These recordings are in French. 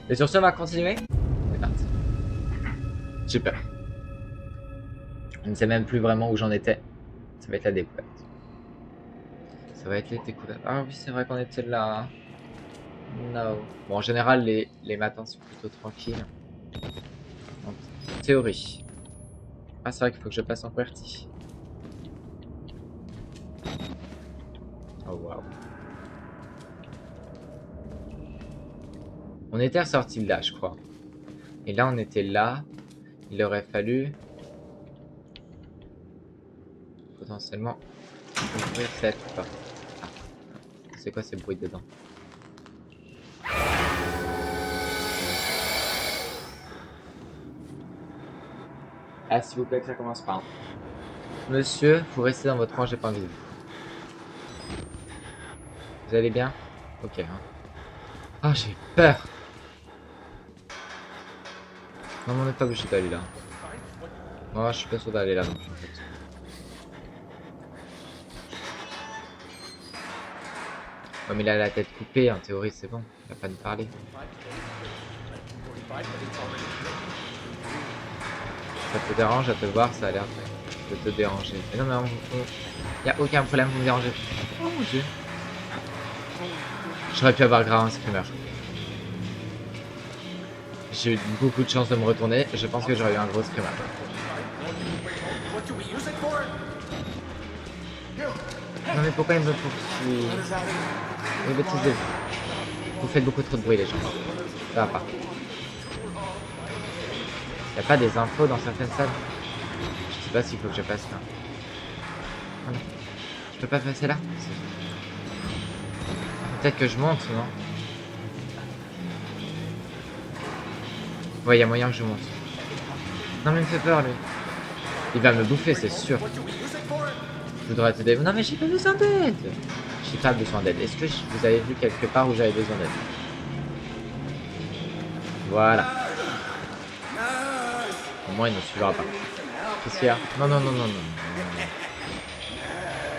Et sur ce, on va continuer. On est parti. J'ai peur. Je ne sais même plus vraiment où j'en étais. Ça va être la découverte. Ça va être les découvertes. Ah oui, c'est vrai qu'on était là. No. Bon, en général, les matins sont plutôt tranquilles. En théorie. Ah, c'est vrai qu'il faut que je passe en QWERTY. Oh, waouh. On était ressorti de là, je crois. Et là, on était là. Il aurait fallu... potentiellement ouvrir cette porte. Ah. C'est quoi ces bruits dedans? Ah, s'il vous plaît, que ça commence par un. Monsieur, vous restez dans votre rang, j'ai pas envie de vous. Vous allez bien? Ok, hein. Ah, j'ai peur! Non, mais on n'est pas obligé d'aller là. Moi, je suis pas sûr d'aller là non plus, en fait. Ouais, mais il a la tête coupée, en théorie, c'est bon. Il va pas nous parler. Ça te dérange à te voir, ça a l'air de te déranger. Mais non, mais y a aucun problème, vous me dérangez. Oh mon dieu. J'aurais pu avoir grave un screamer. J'ai eu beaucoup de chance de me retourner. Je pense que j'aurais eu un gros screamer. Non mais pourquoi il me poursuit? Oui, bêtisez. Vous faites beaucoup trop de bruit les gens. Ça va pas. Y a pas des infos dans certaines salles? Je sais pas s'il faut que je passe là. Oh non. Je peux pas passer là? Peut-être que je monte, non? Ouais, y a moyen que je monte. Non mais il me fait peur lui. Il va me bouffer, c'est sûr. Je voudrais t'aider. Non mais j'ai pas besoin d'aide. J'ai pas besoin d'aide. Est-ce que vous avez vu quelque part où j'avais besoin d'aide? Voilà. Au moins il ne suivra pas. Qu'est-ce qu'il y a? Non, non, non, non, non, non.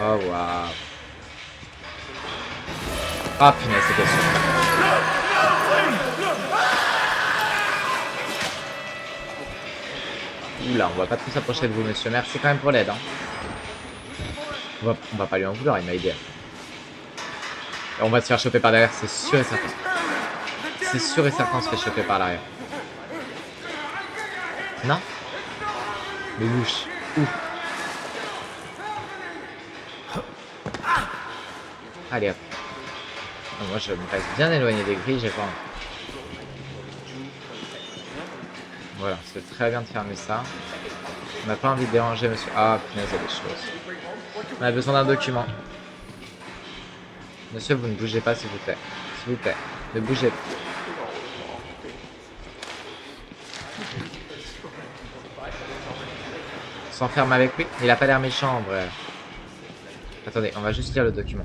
Oh waouh. Ah punaise, c'était sûr. Oula, on va pas trop s'approcher de vous, monsieur. Merci quand même pour l'aide. Hein. On va pas lui en vouloir, il m'a aidé. Et on va se faire choper par derrière, c'est sûr et certain. C'est sûr et certain, on se fait choper par l'arrière. Non? Les louches. Ouh. Allez hop. Non, moi je me reste bien éloigné des grilles, j'ai pas envie. Voilà, c'est très bien de fermer ça. On n'a pas envie de déranger monsieur. Ah punaise, il y a des choses. On a besoin d'un document. Monsieur, vous ne bougez pas s'il vous plaît. S'il vous plaît, ne bougez pas. On s'enferme avec lui. Il a pas l'air méchant en vrai. Attendez, on va juste lire le document.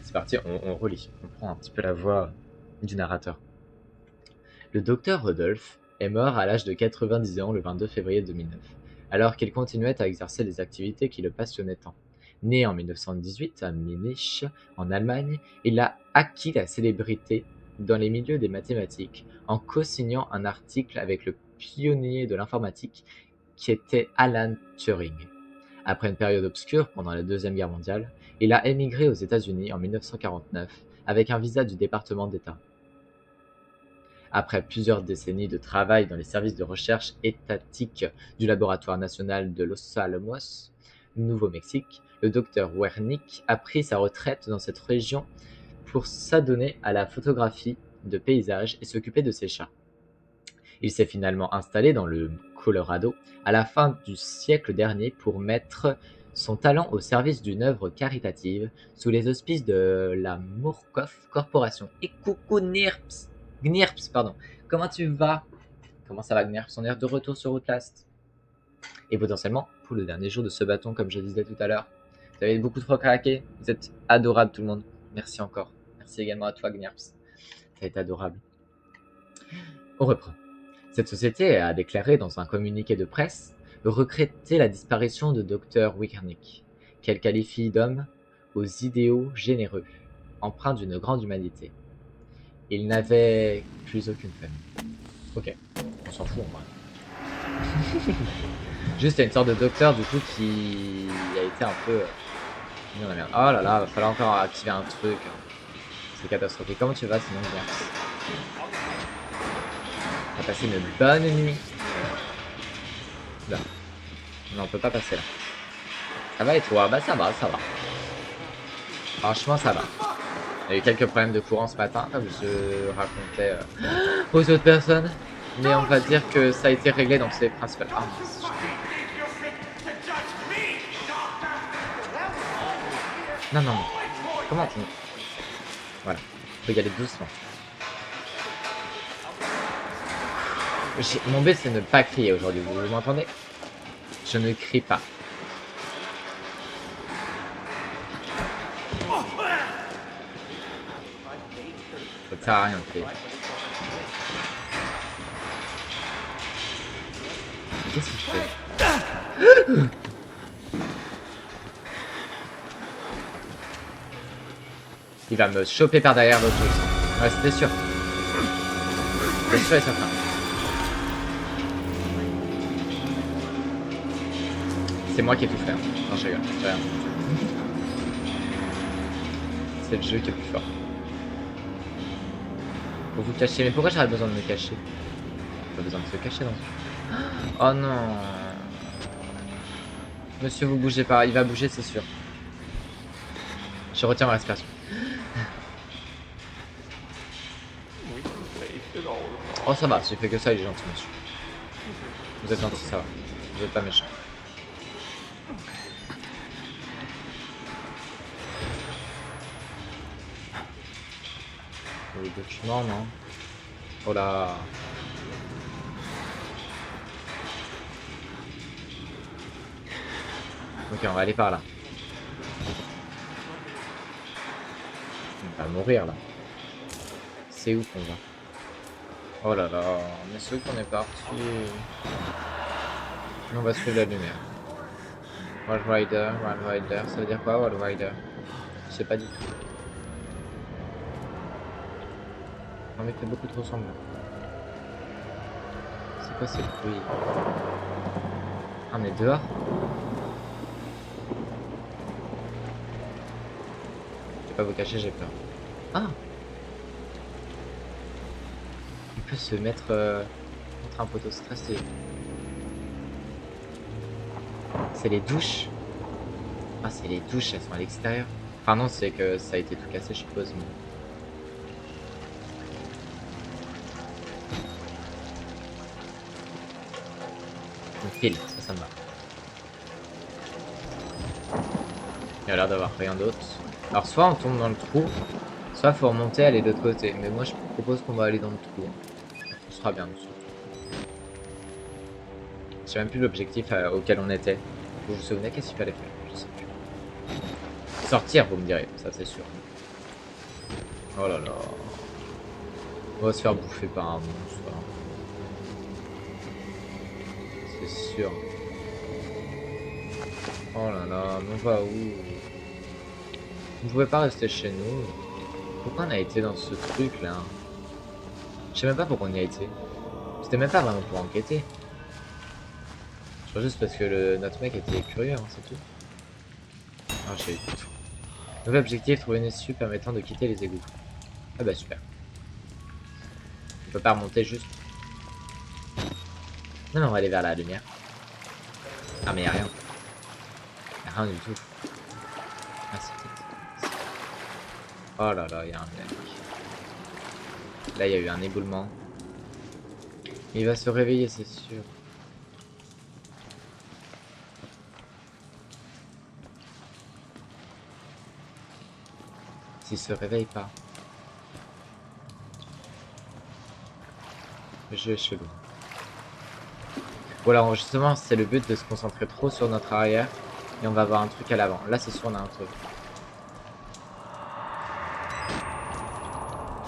C'est parti, on relit. On prend un petit peu la voix du narrateur. Le docteur Rudolph est mort à l'âge de 90 ans le 22 février 2009, alors qu'il continuait à exercer les activités qui le passionnaient tant. Né en 1918 à Munich, en Allemagne, il a acquis la célébrité dans les milieux des mathématiques en co-signant un article avec le pionnier de l'informatique qui était Alan Turing. Après une période obscure pendant la Deuxième Guerre mondiale, il a émigré aux États-Unis en 1949 avec un visa du département d'État. Après plusieurs décennies de travail dans les services de recherche étatiques du Laboratoire national de Los Alamos, Nouveau-Mexique, le docteur Wernicke a pris sa retraite dans cette région pour s'adonner à la photographie de paysages et s'occuper de ses chats. Il s'est finalement installé dans le Colorado à la fin du siècle dernier pour mettre son talent au service d'une œuvre caritative sous les auspices de la Murkoff Corporation. Et coucou Nirps! Gnirps, pardon. Comment tu vas? Comment ça va Gnirps? On est de retour sur Outlast. Et potentiellement, pour le dernier jour de ce bâton, comme je disais tout à l'heure. Vous avez beaucoup trop craqué. Vous êtes adorable tout le monde. Merci encore. Merci également à toi Gnirps. Ça a été adorable. On reprend. Cette société a déclaré dans un communiqué de presse regretter la disparition de Dr. Wernicke, qu'elle qualifie d'homme aux idéaux généreux, empreint d'une grande humanité. Il n'avait plus aucune famille. Ok, on s'en fout en vrai. Juste, il y a une sorte de docteur du coup qui a été un peu mis dans la merde. Oh là là, va falloir encore activer un truc. C'est catastrophique. Comment tu vas sinon, Max? On va passer une bonne nuit. Là. Non, on peut pas passer là. Ça va et toi? Bah ça va, ça va. Franchement, ça va. Il y a eu quelques problèmes de courant ce matin, comme je racontais aux autres personnes. Mais on va dire que ça a été réglé, donc c'est principal. Ah, non, non, non. Comment on... Voilà. Faut y aller doucement. Mon but, c'est ne pas crier aujourd'hui. Vous m'entendez? Je ne crie pas. Ça ne sert à rien de crier. Qu'est-ce qu'il fait? Il va me choper par derrière l'autre chose. Ouais, c'était sûr. C'était sûr et certain. C'est moi qui ai tout fait. Non, je rigole. J'ai rien. C'est le jeu qui est plus fort. Faut vous cacher. Mais pourquoi j'aurais besoin de me cacher? Pas besoin de se cacher dans ce jeu. Oh non. Monsieur, vous bougez pas. Il va bouger, c'est sûr. Je retiens ma respiration. Oh, ça va. S'il fait que ça, il est gentil, monsieur. Vous êtes gentil, ça va. Vous êtes pas méchant. Les documents, non? Oh là. Ok, on va aller par là. On va mourir là. C'est où qu'on va? Oh là là, mais c'est où qu'on est parti? On va suivre la lumière. Wall Rider, ça veut dire quoi Wall Rider? Je sais pas du tout. On fait beaucoup trop semblant. C'est quoi ces bruits? Ah, on est dehors? Je vais pas vous cacher, j'ai peur. Ah! On peut se mettre contre un poteau, c'est très stylé. C'est les douches. Ah, c'est les douches, elles sont à l'extérieur. Enfin non, c'est que ça a été tout cassé, je suppose. Mais... une pile, ça me va. Il y a l'air d'avoir rien d'autre. Alors soit on tombe dans le trou, soit faut remonter, aller de l'autre côté. Mais moi je propose qu'on va aller dans le trou. Ce sera bien. Je sais même plus l'objectif auquel on était. Vous vous souvenez qu'est-ce qu'il fallait faire? Je sais plus. Sortir, vous me direz, ça c'est sûr. Oh là là. On va se faire bouffer par un monstre. C'est sûr. Oh là là, mais on va où? On ne pouvait pas rester chez nous. Pourquoi on a été dans ce truc là? Je sais même pas pourquoi on y a été. C'était même pas vraiment pour enquêter. Je crois juste parce que notre mec était curieux, hein, c'est tout. Ah, j'ai eu tout. Nouvel objectif, trouver une issue permettant de quitter les égouts. Ah bah super. On peut pas remonter juste. Non, non, on va aller vers la lumière. Ah mais y'a rien. Y'a rien du tout. Ah c'est peut-être... Oh là là, y'a un mec. Là il y a eu un éboulement. Il va se réveiller, c'est sûr. S'il se réveille pas. Le jeu est chelou. Voilà, justement, c'est le but de se concentrer trop sur notre arrière. Et on va avoir un truc à l'avant. Là, c'est sûr, on a un truc.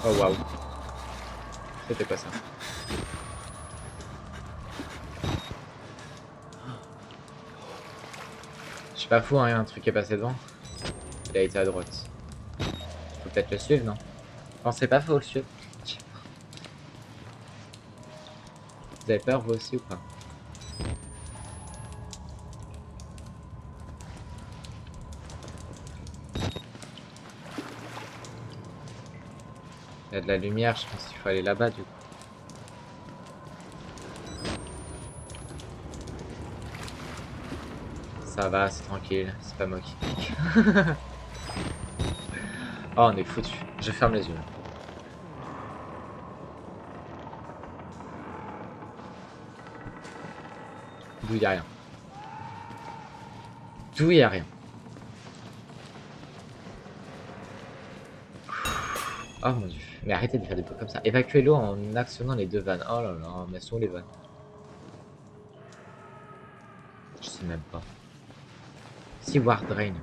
Oh waouh. C'était quoi ça? Je suis pas fou, hein, y a un truc qui est passé devant. Il a été à droite. Faut peut-être le suivre, non? Non, c'est pas faux, le suivre. Vous avez peur vous aussi ou pas? Il y a de la lumière, je pense qu'il faut aller là-bas du coup. Ça va, c'est tranquille, c'est pas moi qui clique. Oh, on est foutu. Je ferme les yeux. D'où il y a rien. D'où il y a rien. Oh mon dieu. Mais arrêtez de faire des trucs comme ça. Évacuez l'eau en actionnant les 2 vannes. Oh là là, mais elles sont où les vannes? Je sais même pas. Seaward Drain.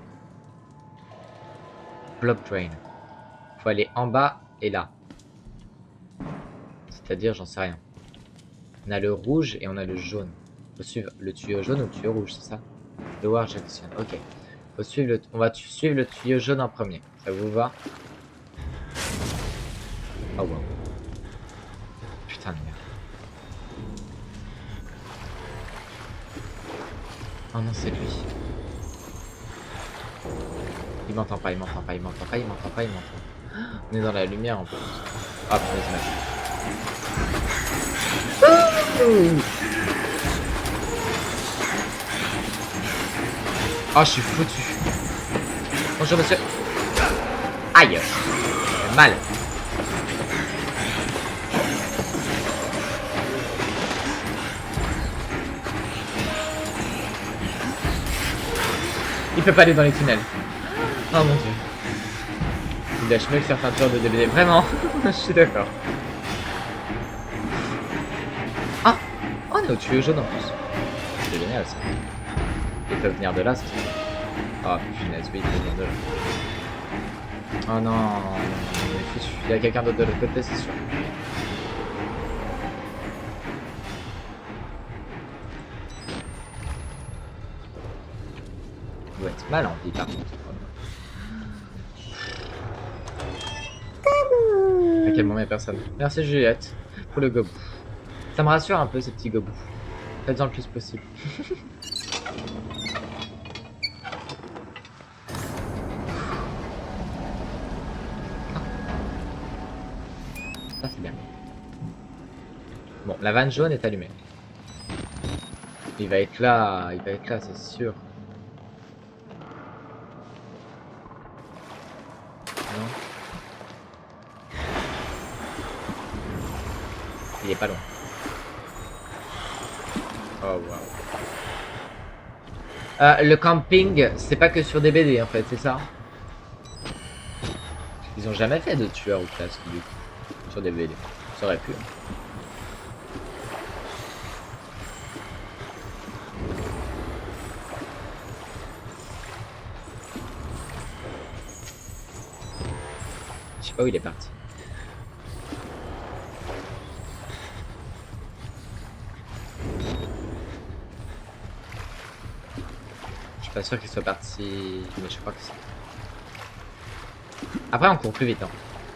Block Drain. Faut aller en bas et là. C'est-à-dire, j'en sais rien. On a le rouge et on a le jaune. Faut suivre le tuyau jaune ou le tuyau rouge, c'est ça? Lower Junction, ok. Faut suivre le... On va suivre le tuyau jaune en premier. Ça vous va? Oh wow. Putain de merde. Oh non, c'est lui. Il m'entend pas, il m'entend pas, il m'entend pas, il m'entend pas, il m'entend. On est dans la lumière en plus. Ah, pour les images. Oh, je suis foutu. Bonjour monsieur. Aïe. J'ai mal. Il peut pas aller dans les tunnels. Oh mon dieu. Il lâche mieux que certains tueurs de DVD. Vraiment. Je suis d'accord. Ah, on est au tuyau jaune en plus. C'est génial ça. Ils peuvent venir de là, c'est ça. Oh punaise, oui, ils peuvent venir de là. Oh non, on est foutu. Il y a quelqu'un d'autre de l'autre côté, c'est sûr. Il doit être mal en vie par contre. À quel moment il y a personne? Merci Juliette pour le gobou. Ça me rassure un peu ces petits gobous. Faites-en le plus possible. Ça c'est bien. Bon, la vanne jaune est allumée. Il va être là, c'est sûr. Non. Il est pas loin. Oh wow. Le camping, c'est pas que sur des BD en fait, c'est ça? Ils ont jamais fait de tueur ou classe du coup sur des BD. Ça aurait pu. Je sais pas où il est parti. Je suis pas sûr qu'il soit parti, mais je crois que c'est. Après, on court plus vite. Hein.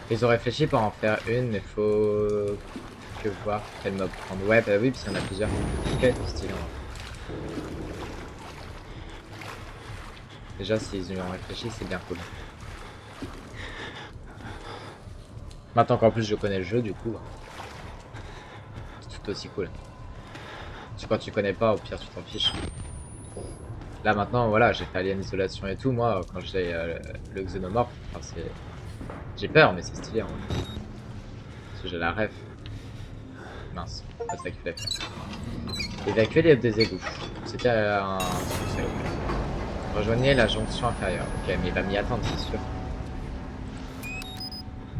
Ils ont réfléchi pour en faire une, mais faut que voir quel mob prendre. Ouais, bah oui, parce qu'il y en a plusieurs. Ok, stylé. Déjà, s'ils y ont réfléchi, c'est bien cool. Maintenant qu'en plus je connais le jeu, du coup, c'est tout aussi cool. Parce que quand tu connais pas, au pire, tu t'en fiches. Là maintenant, voilà, j'ai fait Alien Isolation et tout. Moi, quand j'ai le Xenomorph, enfin, c'est. J'ai peur, mais c'est stylé. Hein. Parce que j'ai la ref. Mince, c'est pas ça qu'il fallait faire. Évacuer les des égouts. C'était un succès. Rejoignez la jonction inférieure. Ok, mais il va m'y attendre, c'est sûr.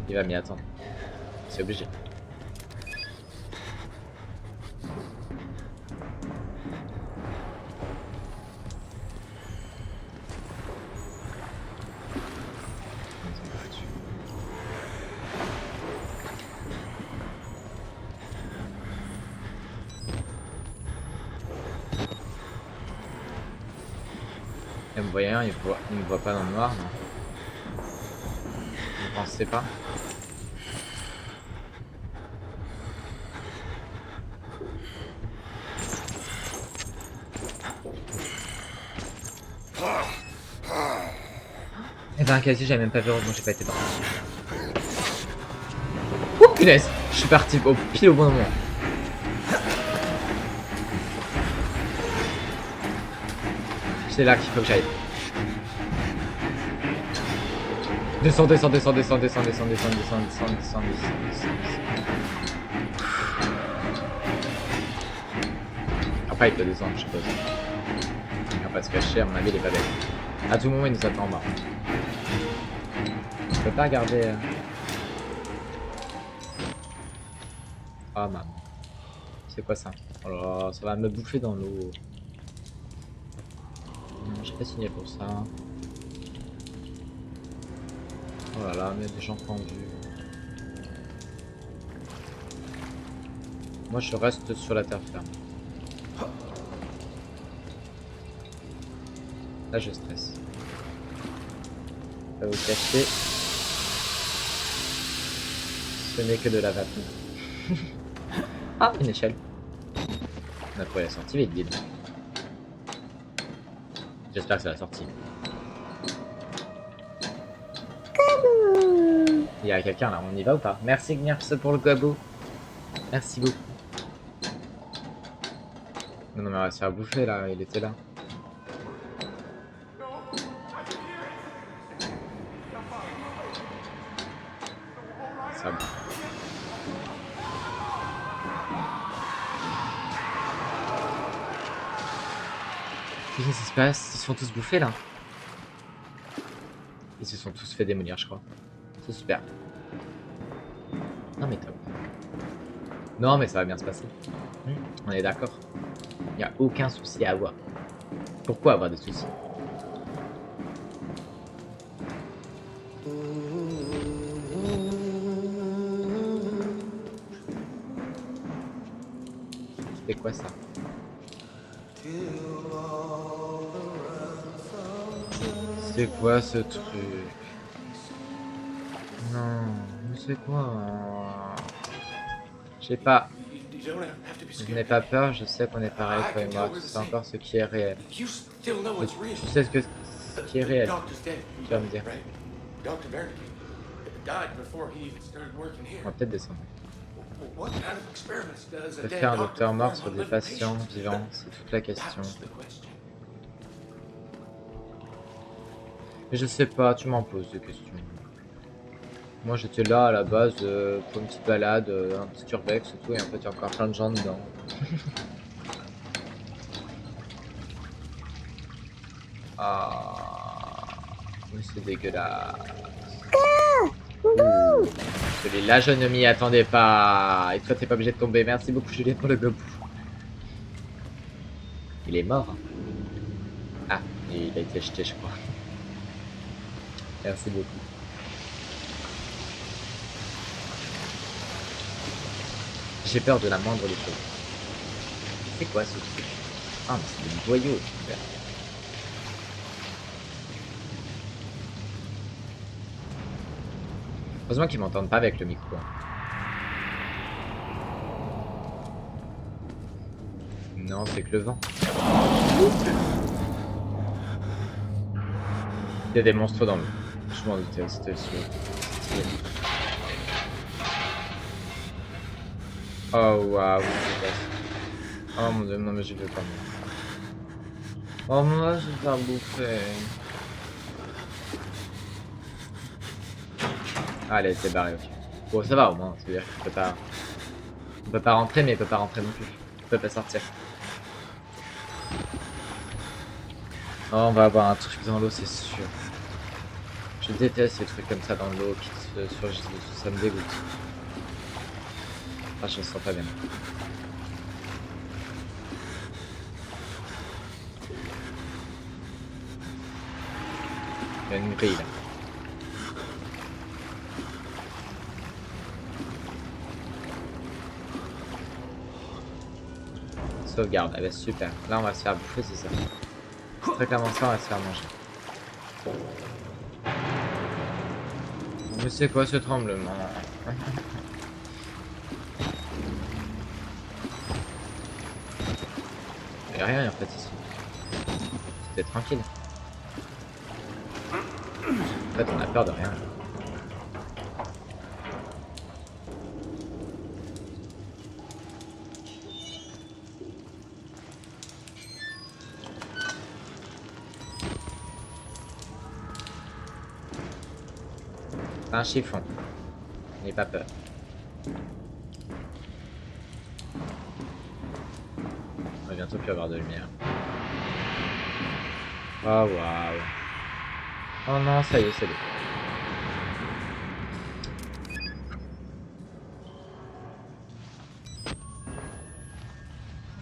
Il va m'y attendre. C'est obligé. Il me voit rien, il me voit pas dans le noir, non? Vous pensez pas? un casier, j'avais même pas vu, heureusement j'ai pas été dedans. Oh punaise, je suis parti pile au bon moment. C'est là qu'il faut que j'aille. Descends, descends, descends, descends, descends, descends, descends, descends, descends, descends, descends. Après il peut descendre, je suppose. Il va pas se cacher, à mon avis il est pas bête. À tout moment il nous attend en bas. Je peux pas regarder. Ah maman. C'est quoi ça? Oh là là, ça va me bouffer dans l'eau. Non, j'ai pas signé pour ça. Oh là là, mais des gens pendus. Moi je reste sur la terre ferme. Là je stresse. Ça va vous cacher. Ce n'est que de la vapeur. Ah, une échelle. On a trouvé la sortie, mais il est dedans. J'espère que c'est la sortie. Il y a quelqu'un là, on y va ou pas? Merci Gnarps pour le gobou. Merci beaucoup. Non, non, mais on va se faire bouffer là, il était là. Ça va. Qu'est-ce qui se passe? Ils se font tous bouffer là. Ils se sont tous fait démolir, je crois. C'est super. Non mais top. Non mais ça va bien se passer. On est d'accord. Il n'y a aucun souci à avoir. Pourquoi avoir des soucis? C'était quoi ça? C'est quoi ce truc? Non, mais c'est quoi? Je sais pas. Je n'ai pas peur, je sais qu'on est pareil, toi et moi. Tu sais encore ce qui est réel. Tu sais ce qui est réel. Tu vas me dire. On va peut-être descendre. Que fait un docteur mort sur des patients vivants? C'est toute la question. Mais je sais pas, tu m'en poses des questions. Moi j'étais là à la base pour une petite balade, un petit urbex et tout, et en fait il y a encore plein de gens dedans. Ah, mais c'est dégueulasse. Celui-là je ne m'y attendais pas. Et toi t'es pas obligé de tomber. Merci beaucoup Julien pour le gobou. Il est mort. Ah, il a été jeté je crois. Merci beaucoup. J'ai peur de la moindre des choses. C'est quoi ce truc? Ah, mais c'est des boyaux, super. Heureusement qu'ils m'entendent pas avec le micro. Non, c'est que le vent. Il y a des monstres dans l'eau. Je m'en doutais, c'était sûr. Oh waouh, oh mon dieu, non mais je veux pas mourir. Oh moi je vais faire bouffer. Allez, c'est barré, ok. Bon, ça va au moins, c'est-à-dire qu'il peut pas... On peut pas rentrer, mais il peut pas rentrer non plus. Il peut pas sortir. Oh, on va avoir un truc dans l'eau, c'est sûr. Je déteste ces trucs comme ça dans l'eau qui se surgissent dessus, ça me dégoûte. Ah, je me sens pas bien. Il y a une grille là. Sauvegarde, elle va super. Là on va se faire bouffer, c'est ça. Très clairement ça, on va se faire manger. Mais c'est quoi ce tremblement? Il n'y a rien en fait ici. C'était tranquille. En fait, on a peur de rien. C'est un chiffon. N'ayez pas peur. On va bientôt plus avoir de lumière. Oh waouh. Oh non, ça y est, c'est bon.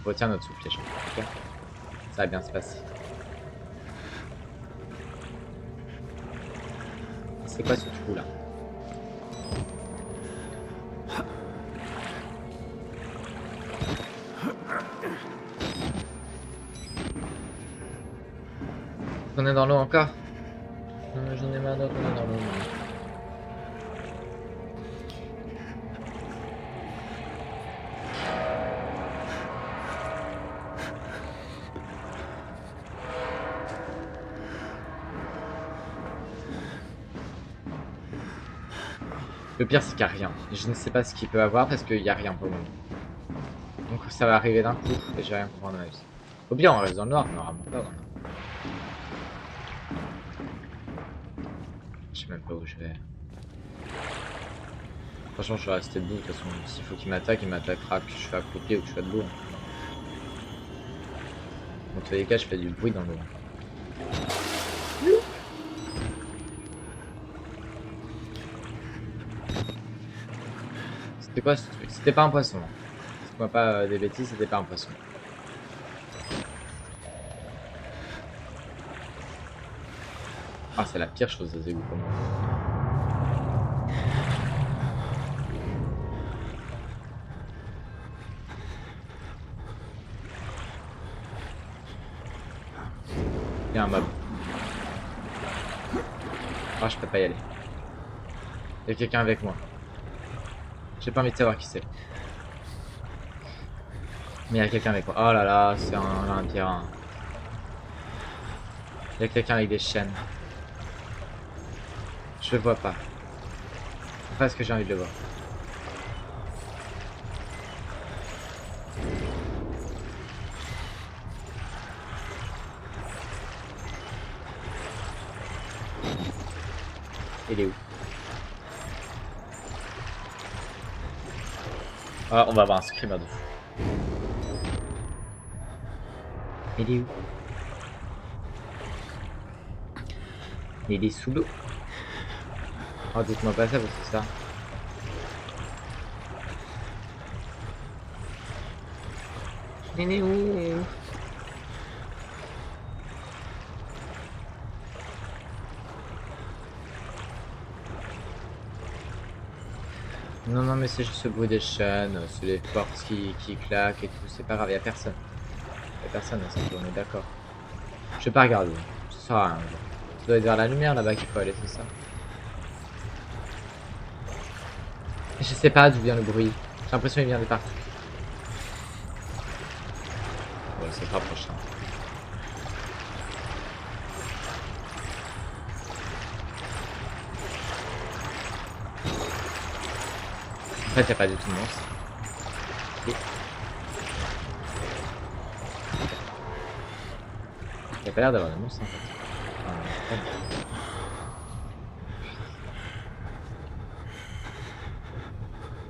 On retient notre souffle, les gens. Ok, ça va bien se passer. C'est quoi ce trou là? On est dans l'eau encore? Non mais j'en ai marre d'être dans l'eau. Le pire c'est qu'il n'y a rien. Je ne sais pas ce qu'il peut avoir parce qu'il n'y a rien pour le moment. Donc ça va arriver d'un coup et j'ai rien compris dans ma vie. Au pire on reste dans le noir, on aura mon peur. Je sais même pas où je vais. Franchement je vais rester debout, de toute façon s'il faut qu'il m'attaque, il m'attaquera que je sois accroupi ou que je sois debout. Dans tous les cas je fais du bruit dans l'eau. C'était quoi ce truc? C'était pas un poisson. Dites-moi pas des bêtises, c'était pas un poisson. Ah, c'est la pire chose des égouts pour moi. Il y a un mob. Ah, je peux pas y aller. Il y a quelqu'un avec moi. J'ai pas envie de savoir qui c'est. Mais il y a quelqu'un avec moi. Oh là là, c'est un terrain. Il y a quelqu'un avec des chaînes. Je le vois pas. C'est pas ce que j'ai envie de le voir. Il est où? Ah, on va avoir un screamer de fou. Il est où? Il est sous l'eau. Oh, dites-moi pas ça parce que ça. Il est où? Non, non, mais c'est juste le bruit des chaînes, c'est les portes qui claquent et tout, c'est pas grave, y'a personne. Y'a personne dans cette zone, on est d'accord. Je vais pas regarder, ça sert à rien. Ça doit être vers la lumière là-bas qu'il faut aller, c'est ça. Je sais pas d'où vient le bruit, j'ai l'impression qu'il vient de partout. Ouais, c'est pas prochain. En fait, y'a pas du tout de monstre. Y'a pas l'air d'avoir de monstre en fait.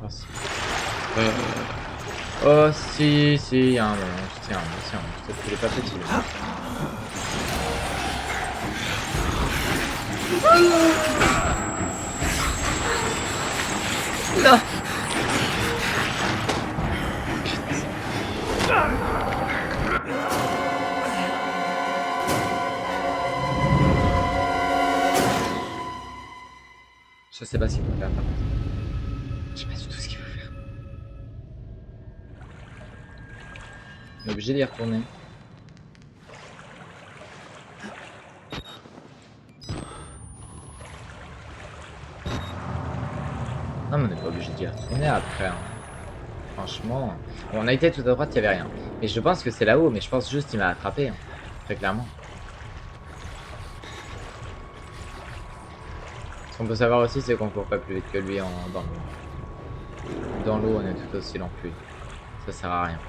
Oh si. Oh si, si, y'a un monstre, y'a un monstre, y'a un monstre. Peut-être qu'il est pas petit le monstre. Non. Je sais pas ce qu'il faut faire par contre. Je sais pas du tout ce qu'il faut faire. On est obligé d'y retourner. Non mais on n'est pas obligé d'y retourner après. Hein. Franchement. Bon, on a été tout à droite, il n'y avait rien. Mais je pense que c'est là-haut, mais je pense juste qu'il m'a attrapé. Hein. Très clairement. qu'on peut savoir aussi, c'est qu'on court pas plus vite que lui dans l'eau. Dans l'eau, on est tout aussi lent que lui. Ça sert à rien.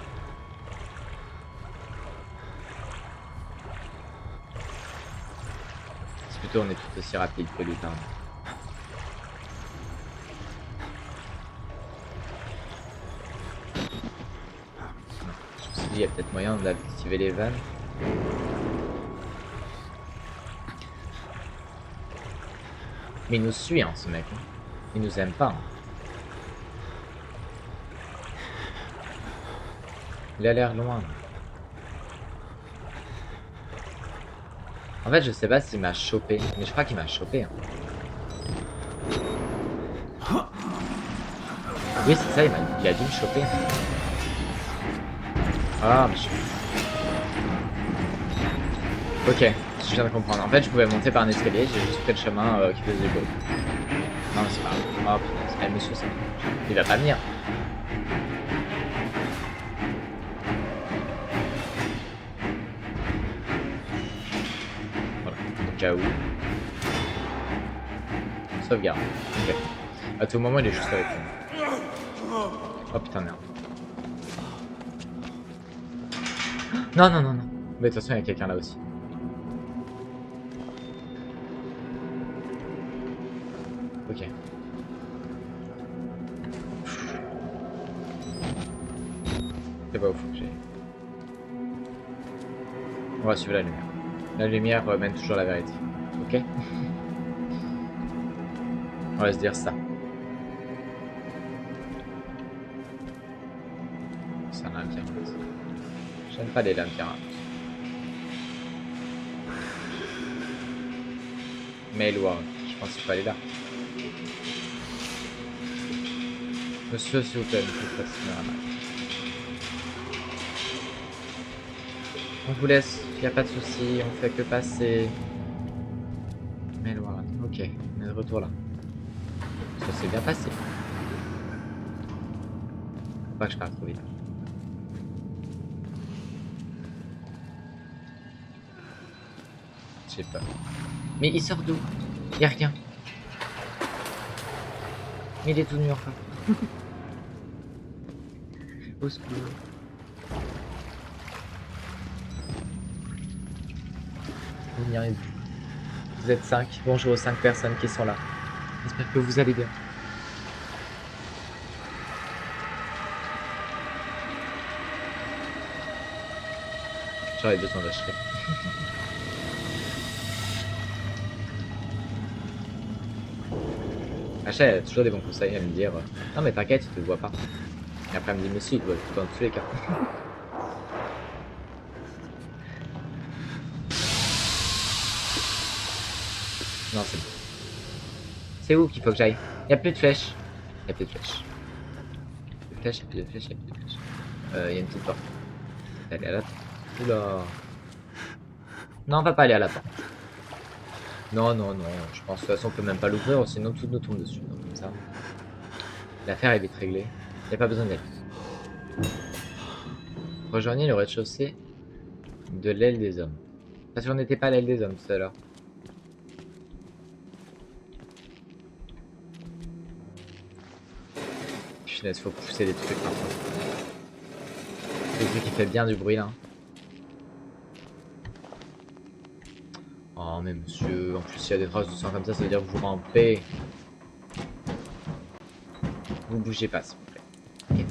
C'est plutôt on est tout aussi rapide que lui, pardon. Je me suis dit, il y a peut-être moyen d'activer les vannes. Mais il nous suit, hein, ce mec. Il nous aime pas. Hein. Il a l'air loin. En fait, je sais pas s'il m'a chopé, mais je crois qu'il m'a chopé. Hein. Oui, c'est ça, il a dû me choper. Ah, mais je... Ok, je viens de comprendre. En fait, je pouvais monter par un escalier, j'ai juste fait le chemin qui faisait beau. Non, mais c'est pas grave. Oh putain, elle me suit ça. Il va pas venir. Voilà, au cas où. Sauvegarde. Ok. À tout moment, il est juste avec nous. Oh putain, merde. Non, non, non, non. Mais de toute façon, il y a quelqu'un là aussi. Ok. C'est pas où faut que j'aille. On va suivre la lumière. La lumière mène toujours la vérité. Ok. On va se dire ça. C'est un labyrinthe. J'aime pas les labyrinthes. Mais loin, je pense qu'il faut aller là. Monsieur, s'il vous plaît, ne faites pas signer la main. On vous laisse, y a pas de souci, on fait que passer. Mais loin, ok, on est de retour là. Ça s'est bien passé. Faut pas que je parte trop vite. J'ai peur. Mais il sort d'où? Y'a rien. Mais il est tout nu encore. Au secours. Vous n'y arrivez plus. Vous êtes 5. Bonjour aux 5 personnes qui sont là. J'espère que vous allez bien. J'aurais besoin d'acheter. Achat, elle a toujours des bons conseils à me dire non mais t'inquiète, tu te vois pas. Et après elle me dit mais si, tu vois tout dans tous les cas. Non, c'est bon. C'est où qu'il faut que j'aille? Y'a plus de flèches. Y'a plus de flèches. Plus de flèches, y'a plus de flèches, y'a plus de flèches. Y'a une petite porte. Aller à la porte. Oula. Non, on va pas aller à la porte. Non, non, non. Je pense que de toute façon on peut même pas l'ouvrir, sinon tout nous tombe dessus. Donc comme ça. L'affaire est vite réglée. Y'a pas besoin d'aller. Rejoignez le rez-de-chaussée de l'aile des hommes. Parce qu'on n'était pas à l'aile des hommes tout à l'heure. Punaise, faut pousser des trucs parfois. Le truc qui fait bien du bruit là. Oh mais monsieur, en plus s'il y a des traces de sang comme ça veut dire que vous rampez. Vous bougez pas s'il vous plaît. Okay.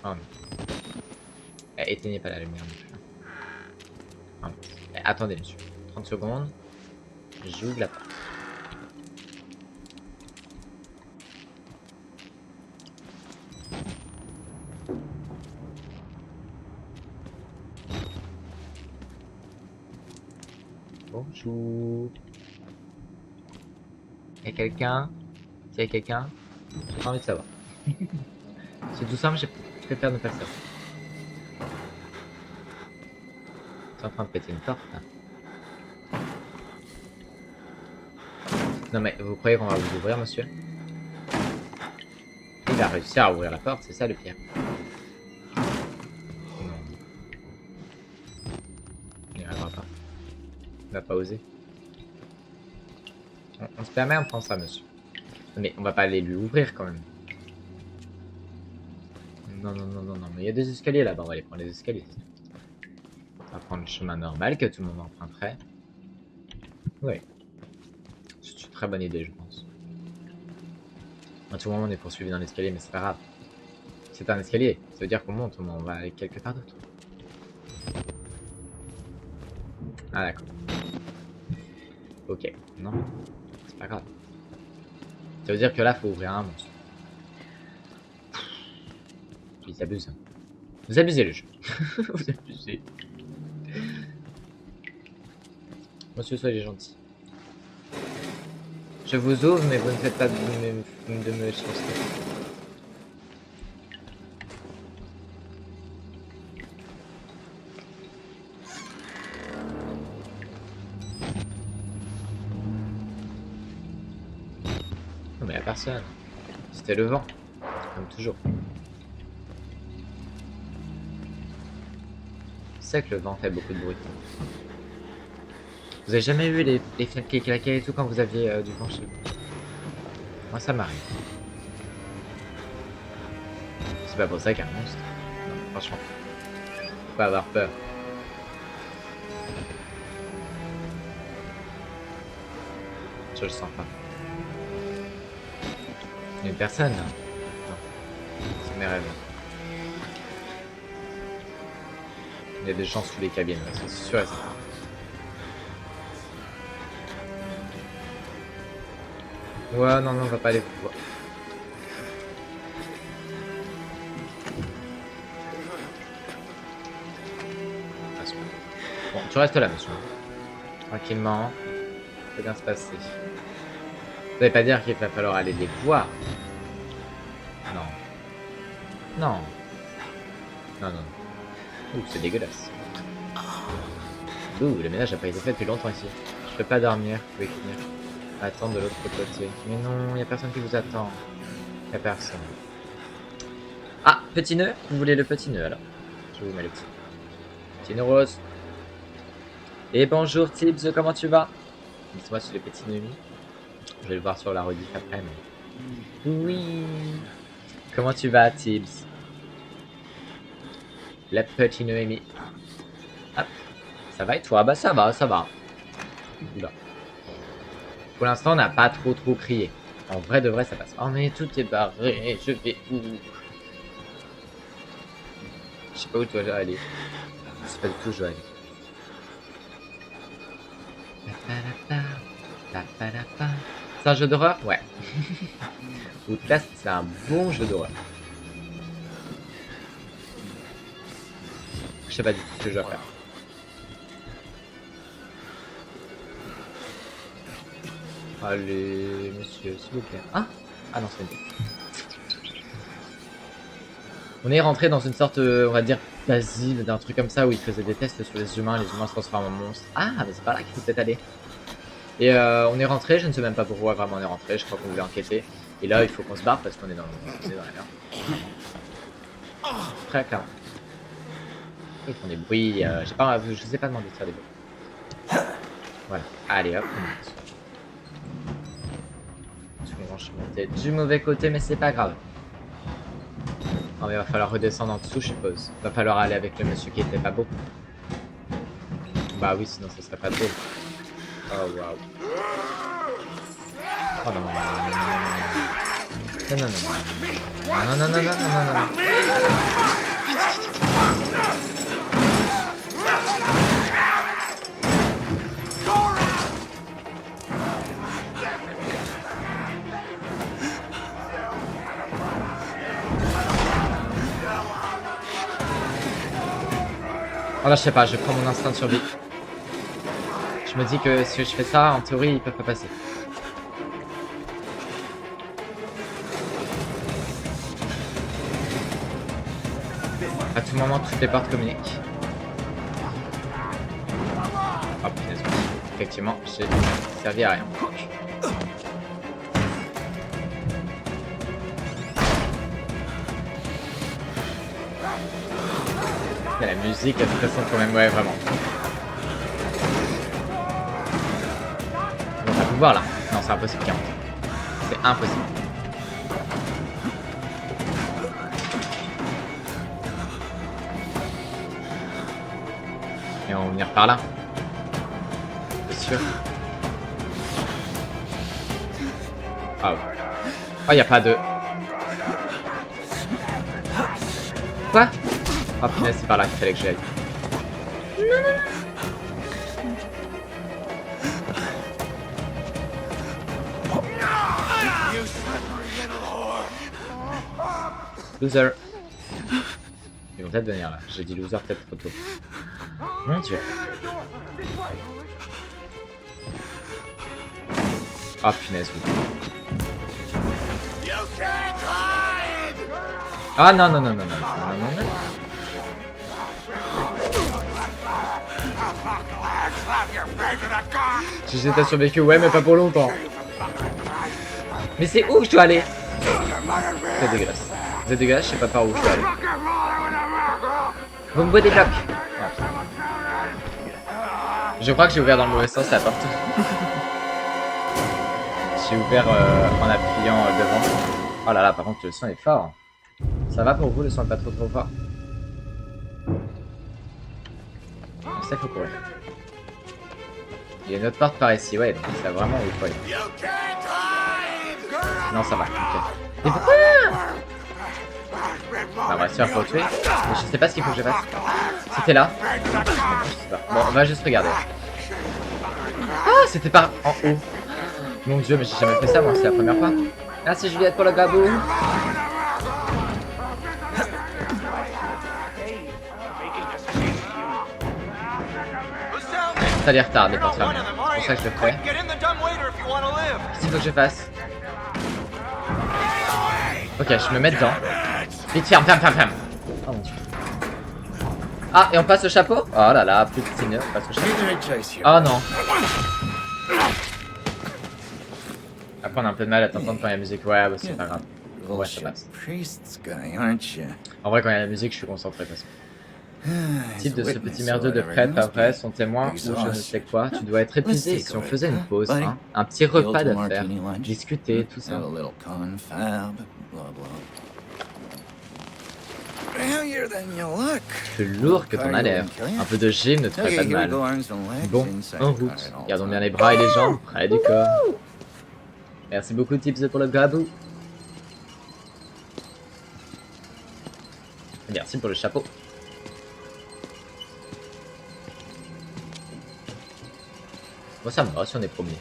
Oh non. Éteignez pas la lumière non plus. Oh, attendez monsieur. 30 secondes. J'ouvre la porte. Bonjour. Y'a quelqu'un? S'il y a quelqu'un, j'ai pas envie de savoir. C'est tout simple, je préfère ne pas le savoir. C'est en train de péter une porte là. Non mais vous croyez qu'on va vous ouvrir monsieur? Il va réussir à ouvrir la porte, c'est ça le pire. Non. Il n'y arrivera pas. Il va pas oser. On se permet, on prend ça, monsieur. Mais on va pas aller lui ouvrir quand même. Non, non, non, non, non. Mais il y a des escaliers là-bas. On va aller prendre les escaliers. On va prendre le chemin normal que tout le monde emprunterait. Oui. C'est une très bonne idée, je pense. À tout moment, on est poursuivi dans l'escalier, mais c'est pas grave. C'est un escalier. Ça veut dire qu'on monte, on va aller quelque part d'autre. Ah, d'accord. Ok. Non. C'est pas grave. Ça veut dire que là, faut ouvrir un monstre. Ils abusent. Vous abusez le jeu. Vous abusez. Monsieur, soyez gentil. Je vous ouvre, mais vous ne faites pas de me chancer. Non mais y'a personne. C'était le vent. Comme toujours. C'est que le vent fait beaucoup de bruit. Vous avez jamais eu les fenêtres qui claquaient et tout quand vous aviez du vent chez vous? Moi ça m'arrive. C'est pas pour ça qu'il y a un monstre. Non, franchement. Faut pas avoir peur. Je le sens pas. Il y a une personne là. Non. C'est mes rêves. Il y a des gens sous les cabines, c'est sûr et certain. Ouais, non, non, on va pas aller voir. Bon, tu restes là, monsieur. Tranquillement. Ça va bien se passer. Ça veut pas dire qu'il va falloir aller les voir. Non. Non. Non, non. Ouh, c'est dégueulasse. Ouh, le ménage a pas été fait depuis longtemps ici. Je peux pas dormir, vous pouvez venir. Attendre de l'autre côté. Mais non, y a personne qui vous attend. Y a personne. Ah, petit nœud. Vous voulez le petit nœud alors? Je vous mets le petit. Petit nœud rose. Et bonjour Tibbs, comment tu vas? Dites-moi sur les petits nœuds. Je vais le voir sur la rediff après. Mais... Oui. Comment tu vas Tibbs? La petite Noémie. Hop. Ça va et toi? Bah ça va, ça va. Oula. Pour l'instant, on n'a pas trop crié. En vrai de vrai, ça passe. Oh mais tout est barré. Je vais où? Je sais pas où toi je dois aller. Je sais pas du tout où je dois aller. C'est un jeu d'horreur? Ouais. Outlast, c'est un bon jeu d'horreur. Je sais pas du tout ce que je dois faire. Allez, monsieur, s'il vous plaît. Ah, non, c'est une... On est rentré dans une sorte, on va dire, d'asile, d'un truc comme ça, où ils faisaient des tests sur les humains se transforment en monstres. Ah, mais c'est par là qu'il faut peut-être aller. Et on est rentré, je ne sais même pas pourquoi vraiment on est rentré, je crois qu'on voulait enquêter. Et là, il faut qu'on se barre parce qu'on est dans la merde. Très clairement. Ils font des bruits, je sais pas demander de faire des bruits. Voilà, allez hop, on monte. Je suis monté du mauvais côté, mais c'est pas grave. Non mais il va falloir redescendre en dessous, je suppose. Va falloir aller avec le monsieur qui était pas beau. Bah oui, sinon ça serait pas drôle. Oh waouh. Oh non, non, non, non, non, non, non, non, non, non, non, non, non. Oh là, je sais pas, je prends mon instinct de survie. Je me dis que si je fais ça, en théorie, ils peuvent pas passer. À tout moment, toutes les portes communiquent. Oh punaise. Effectivement, j'ai servi à rien. La musique est stressante quand même, ouais, vraiment. pouvoir là. Non, c'est impossible, 40. C'est impossible. Et on va venir par là. C'est sûr. Ah ouais. Oh, y a pas de... Quoi? Oh punaise, c'est par là qu'il fallait que j'aille. Loser. Ils vont peut-être venir là. J'ai dit loser peut-être trop tôt. Mon dieu. Ah punaise, oui. Ah non, non, non, non, non, non, non, non. Si j'étais survécu, ouais, mais pas pour longtemps. Mais c'est où que je dois aller? C'est dégueulasse. C'est dégueulasse, je sais pas par où je dois aller. Vous me débloque. Ah. Je crois que j'ai ouvert dans le mauvais sens la porte. J'ai ouvert en appuyant devant. Oh là là, par contre le son est fort. Ça va pour vous, le son est pas trop fort? Ça faut courir. Il y a une autre porte par ici, ouais, donc c'est vraiment où il faut aller. Non, ça va, ok. Mais pourquoi? On va se faire pour tuer. Mais je sais pas ce qu'il faut que je fasse. C'était là. Bon, on va juste regarder. Ah, c'était par en haut. Mon dieu, mais j'ai jamais fait ça, moi, c'est la première fois. Merci Juliette pour le gabou. Ça les retarde, les portes fermées. C'est pour ça que je le fais. Qu'est-ce qu'il faut que je fasse? Ok, je me mets dedans. Vite, ferme, ferme, ferme, ferme. Oh mon dieu. Ah, et on passe au chapeau? Oh là là, plus de signe, on passe au chapeau. Oh non. Après, on a un peu de mal à t'entendre quand il y a la musique. Ouais, bah, c'est pas grave. Ouais, ça passe. En vrai, quand il y a la musique, je suis concentré de toute façon. Type de ce petit merdeux de prêtre après, son témoin ou je ne sais quoi, tu dois être épuisé. Si on faisait une pause, hein, un petit repas d'affaires, discuter, tout ça. Plus lourd que ton a l'air. Un peu de gym ne te ferait pas de mal. Bon, en route. Gardons bien les bras et les jambes près du corps. Merci beaucoup Tips pour le gabou. Merci pour le chapeau. Moi ça me va si on est premier.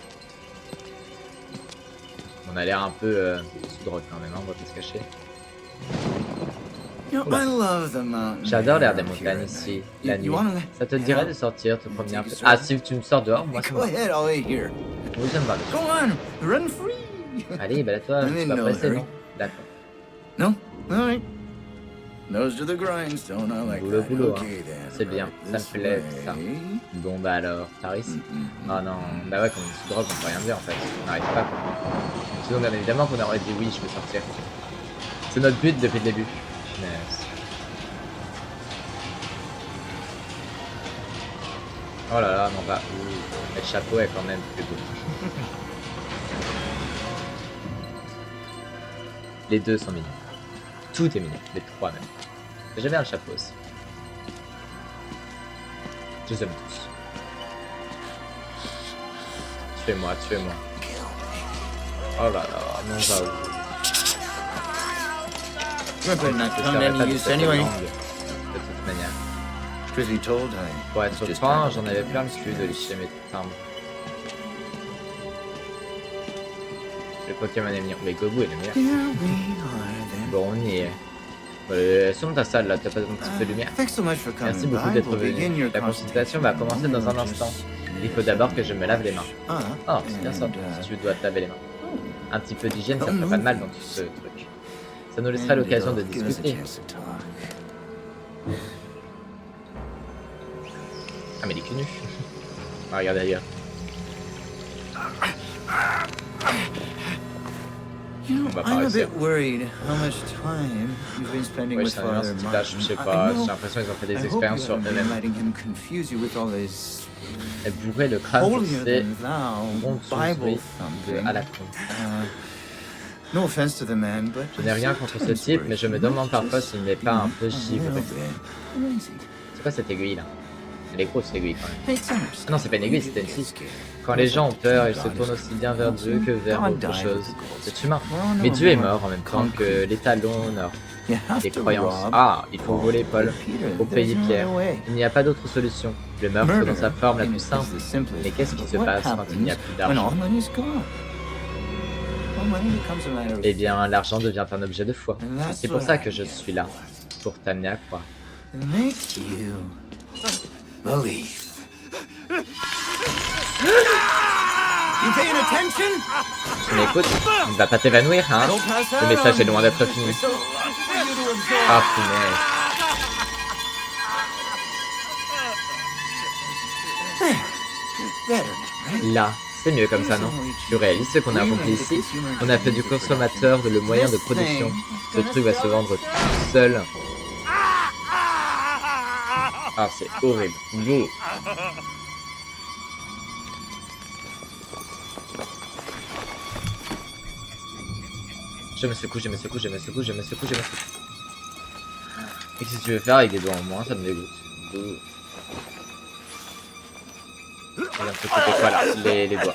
On a l'air un peu sous drogue quand même, hein, on va pas se cacher. J'adore l'air des montagnes ici, la nuit. Ça te dirait de sortir, te promener un peu? Ah, si tu me sors dehors, moi ça va. Oui, ça me va. Allez, balade-toi, tu vas presser, non? D'accord. Non? Alright. Nose to the grindstone, I like Boulot, that. boulot, hein. Okay, then. C'est bien, ça me plaît, ça. Bon bah alors, par ici. Oh non, bah ouais, quand on est sous drogue, on peut rien dire en fait. On n'arrive pas quoi. Sinon, bien évidemment qu'on aurait dit oui, je peux sortir. C'est notre but depuis le début. Yes. Oh là là, non bah, le chapeau est quand même plus beau. Les deux sont mignons. Tout est mignon, les trois même. J'aime bien le chapeau aussi. Je les aime tous. Tuez-moi, tuez-moi. Oh là là, non va où? We're pretty not Je to serais come pas any de use cette anyway. langue, de toute manière. Truth be told, Pour I être just franc, found j'en avais plein le cul de licher mes timbres. Le Pokémon est mignon, mais Gobu est le meilleur. Here we are then. Bon, on y est. Sonne ta salle là, t'as pas un petit peu de lumière? Thanks so much for coming Merci beaucoup by. d'être We'll begin venu. your La consultation va commencer dans un instant. Il faut d'abord que je me lave les mains. Oh, c'est bien ça, si tu dois te laver les mains. Un petit peu d'hygiène, ça ferait pas de mal dans tout ce truc. Ça nous laissera l'occasion de discuter. Ah mais il est cul nu. Ah, regardez ailleurs. You On know, va pas I'm a réussir. bit worried how much time you've been spending Ouais, with je bien ce Father type-là, je sais Martin. pas, I j'ai know. l'impression qu'ils ont fait I des hope you expériences sur haven't been eux-mêmes. letting him confuse you with all his Elle bourrait le crâne pour holier ces than thou Bible ronzouseries de thumping. à la con. No offense to the man, but Je n'ai rien contre ce type, mais je me demande parfois s'il n'est pas un peu givré. C'est quoi cette aiguille là? Elle est grosse cette aiguille quand même. Ah non, c'est pas une aiguille, c'était une scie. Quand les gens ont peur, ils se tournent aussi bien vers Dieu que vers autre chose. C'est humain. Mais Dieu est mort en même temps que l'étalon nord. Les croyances. Ah, il faut voler Paul. Au pays Pierre. Il n'y a pas d'autre solution. Le meurtre dans sa forme la plus simple. Mais qu'est-ce qui se passe quand il n'y a plus d'argent? Eh bien, l'argent devient un objet de foi. C'est pour ça que je suis là. Pour t'amener à croire. Tu m'écoutes? Il ne va pas t'évanouir, hein? Le message est loin d'être fini. Ah, punaise. Là, c'est mieux comme ça, non? Tu réalises ce qu'on a accompli ici? On a fait du consommateur le moyen de production. Ce truc va se vendre tout seul. Ah, c'est horrible. Bouh. Je me secoue, je me secoue, je me secoue, je me secoue, je me secoue. Et qu'est-ce que tu veux faire avec des doigts en moins? Ça me dégoûte. Bouh. On vient de se couper quoi là? Les doigts.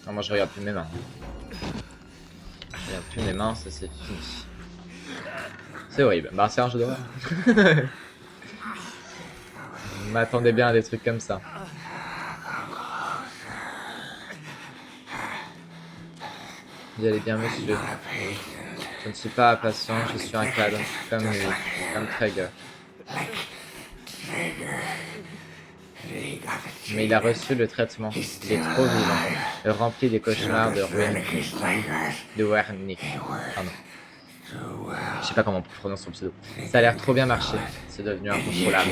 Non, moi je regarde plus mes mains. Je regarde plus mes mains, ça c'est fini. C'est horrible. Bah c'est un jeu d'horreur. Je m'attendais bien à des trucs comme ça. Vous allez bien, monsieur? Je ne suis pas impatient, je suis un cadre, comme lui, comme Traeger. Mais il a reçu le traitement. Il est trop vivant, rempli des cauchemars de Wernicke. Pardon. Je sais pas comment on prononce son pseudo. Ça a l'air trop bien marché. C'est devenu incontrôlable.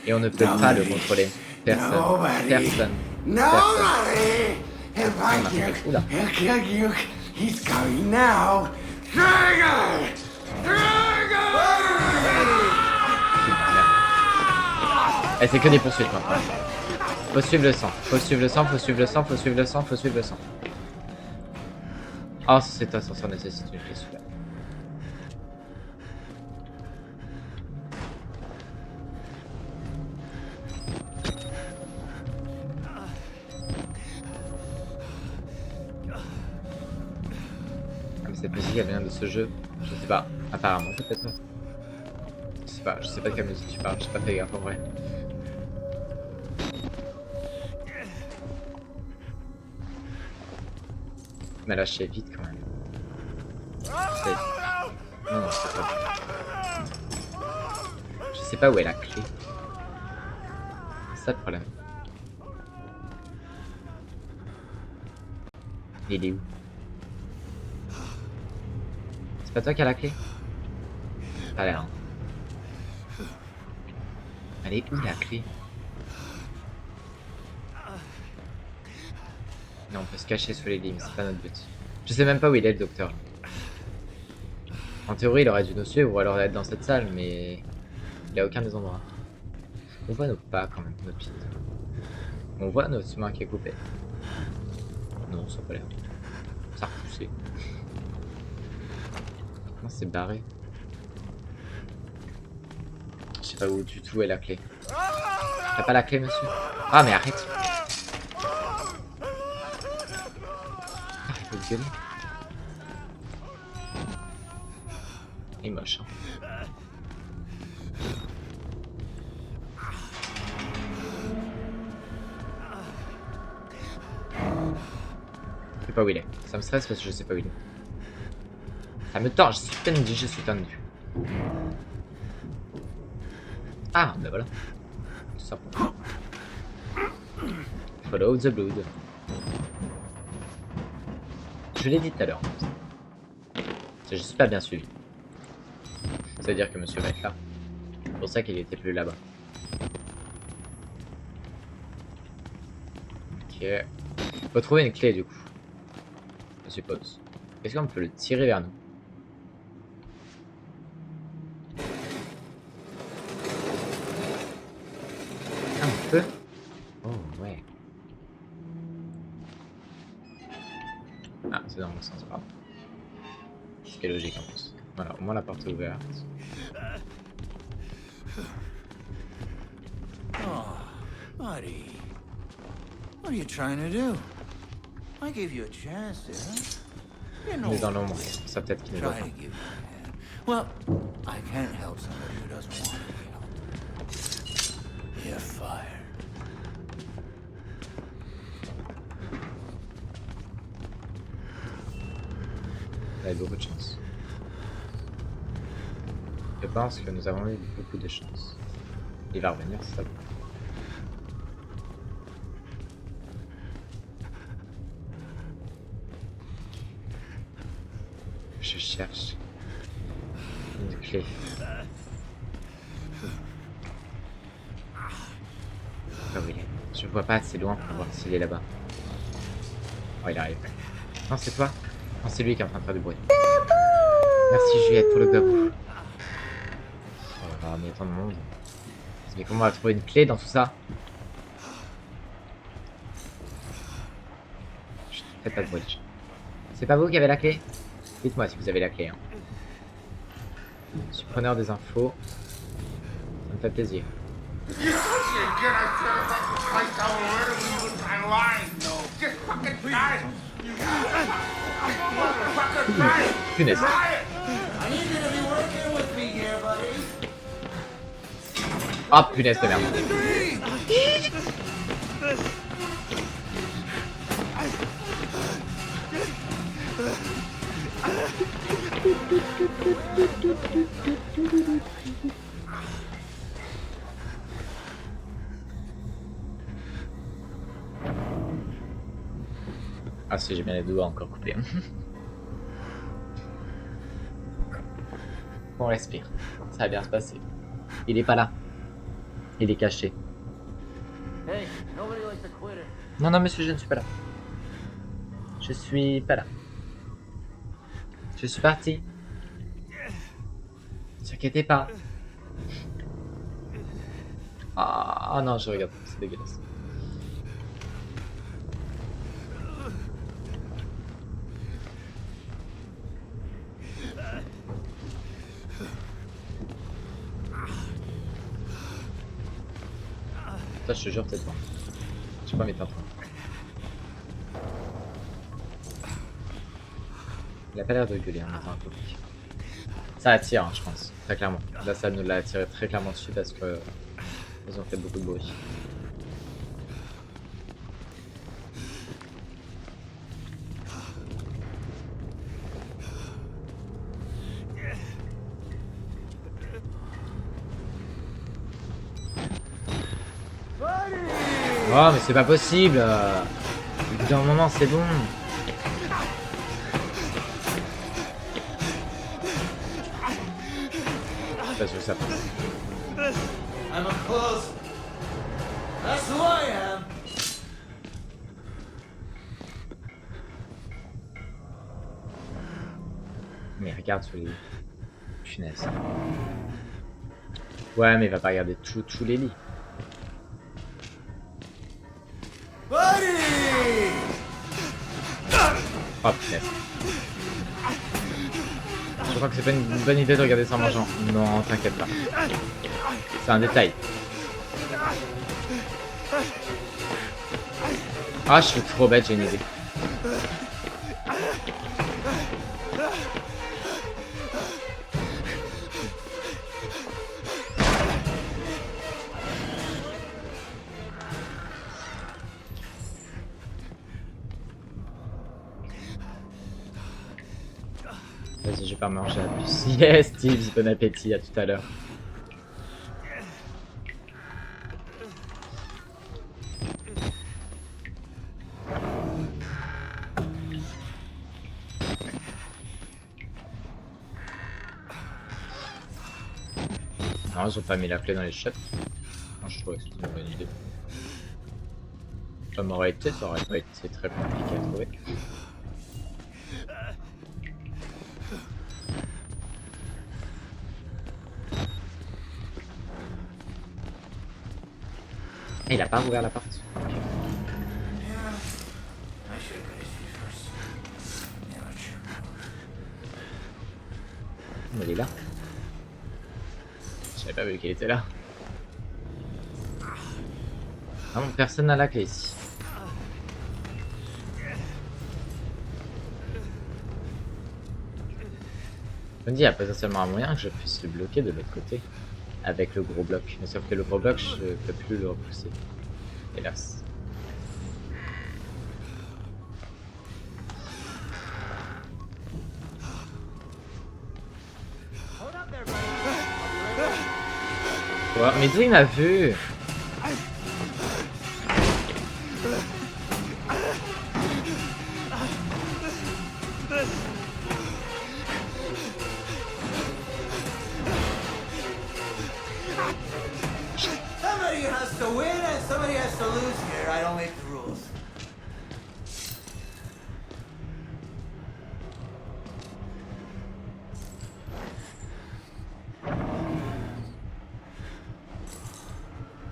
Et on ne peut pas le contrôler. Personne. Personne. Personne. Oula. Eh, c'est que des poursuites maintenant. Faut suivre le sang. Faut suivre le sang, faut suivre le sang, faut suivre le sang, faut suivre le sang. Oh, cet ascenseur nécessite une clé super. Ah, mais cette musique elle vient de ce jeu. Je sais pas. Apparemment, peut-être. Je sais pas de quelle musique tu parles, j'ai pas fait gaffe en vrai. Mais lâchez vite quand même. Non, non, c'est pas. Je sais pas où est la clé. C'est ça le problème. Il est où? C'est pas toi qui as la clé? Pas l'air. Hein. Elle est où la clé? Non, on peut se cacher sous les lignes, c'est pas notre but. Je sais même pas où il est le docteur. En théorie, il aurait dû nous suivre ou alors être dans cette salle, mais il a aucun des endroits. On voit nos pas quand même, nos pieds. On voit notre main qui est coupée. Non, ça a pas l'air. Ça a repoussé. Non, c'est barré. Je sais pas où du tout est la clé. T'as pas la clé, monsieur? Ah, mais arrête! Il faut gueuler. Il est moche. Hein. Je sais pas où il est. Ça me stresse parce que je sais pas où il est. Ça me tord, je suis tendu, je suis tendu. Ah, ben voilà. Tout simplement. Follow the blood. Je l'ai dit tout à l'heure. Je suis pas bien suivi. Ça veut dire que monsieur va être là. C'est pour ça qu'il était plus là-bas. Ok. Faut trouver une clé du coup. Je suppose. Est-ce qu'on peut le tirer vers nous? Un peu. Oh ouais. Ah, c'est dans le sens, pardon. Ce qui est logique en plus. Voilà, au moins la porte est ouverte. Oh, buddy. What are you trying to do? I gave you a chance there. You know, On est dans l'ombre, c'est pour ça peut-être qu'il ne voit try pas. to give you a hand. Well, I can't help somebody who doesn't want to be helped. You're fired. On a eu beaucoup de chance. Je pense que nous avons eu beaucoup de chance. Il va revenir, c'est ça. Je cherche une clé. Ah oui, je vois pas assez loin pour voir s'il est là-bas. Oh, il arrive. Non, c'est toi? Non, c'est lui qui est en train de faire du bruit. Merci Juliette pour le gabou. Oh là là, mais il y a tant de monde. Mais comment on va trouver une clé dans tout ça? Faites pas de bruit. C'est pas vous qui avez la clé? Dites-moi si vous avez la clé. Hein. Je suis preneur des infos. Ça me fait plaisir. Punaise. Ah, punaise de merde. Ah si, j'ai bien les doigts encore coupés. On respire. Ça va bien se passer. Il est pas là. Il est caché. Non, non, monsieur, je ne suis pas là. Je suis pas là. Je suis parti. Ne t'inquiétez pas. Ah non, je regarde. C'est dégueulasse. Ça, je te jure, peut-être pas. Je sais pas, mais t'es en train. Il a pas l'air de gueuler, hein, dans un peu. Ça attire, hein, je pense, très clairement. Là, ça nous l'a attiré très clairement dessus parce que ils ont fait beaucoup de bruit. Oh, mais c'est pas possible! Au bout d'un moment, c'est bon! Parce que ça passe. I'm up close. That's who I am. Mais regarde sur les... Punaise. Ouais, mais il va pas regarder tous les lits. Buddy! Oh punaise. Je crois que c'est pas une bonne idée de regarder ça en mangeant. Non, t'inquiète pas. C'est un détail. Ah, je suis trop bête, j'ai une idée. Vas-y, je vais pas manger à plus. Yes, Steve, bon appétit, à tout à l'heure. Non, ils ont pas mis la clé dans les shops. Non, je trouvais que c'était une bonne idée. Ça m'aurait été, ça aurait pas été très compliqué à trouver. Ah, il a pas ouvert la porte. Ok. Oh, il est là. J'avais pas vu qu'il était là. Ah bon, personne n'a la clé ici. Je me dis, il y a potentiellement un moyen que je puisse le bloquer de l'autre côté. Avec le gros bloc. Mais sauf que le gros bloc, je peux plus le repousser. Hélas. Ouais, mais d'où il m'a vu? Somebody has to win and somebody has to lose here. I don't make the rules.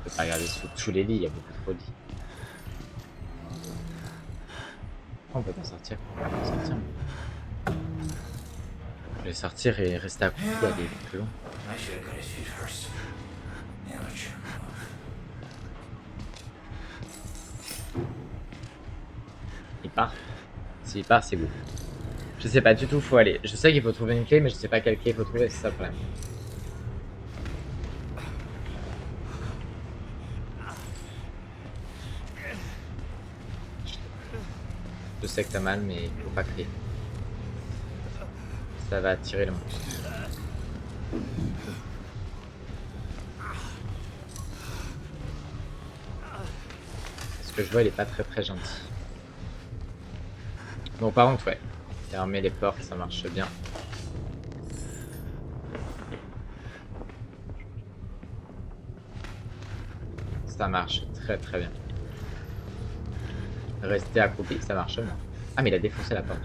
Je peux pas regarder sous tous les lits, il y a beaucoup trop de lits. On peut pas sortir. On peut sortir. Je vais sortir et rester à coucou, aller plus loin. I should have got his feet first. Amateur. Il part. S'il part, c'est good. Je sais pas du tout où faut aller. Je sais qu'il faut trouver une clé, mais je sais pas quelle clé il faut trouver, c'est ça le problème. Je sais que t'as mal, mais il faut pas crier. Ça va attirer le monstre. Ce que je vois, il est pas très gentil. Bon, par contre, ouais. Fermer les portes, ça marche bien. Ça marche très bien. Rester accroupi, ça marche bien. Ah, mais il a défoncé la porte.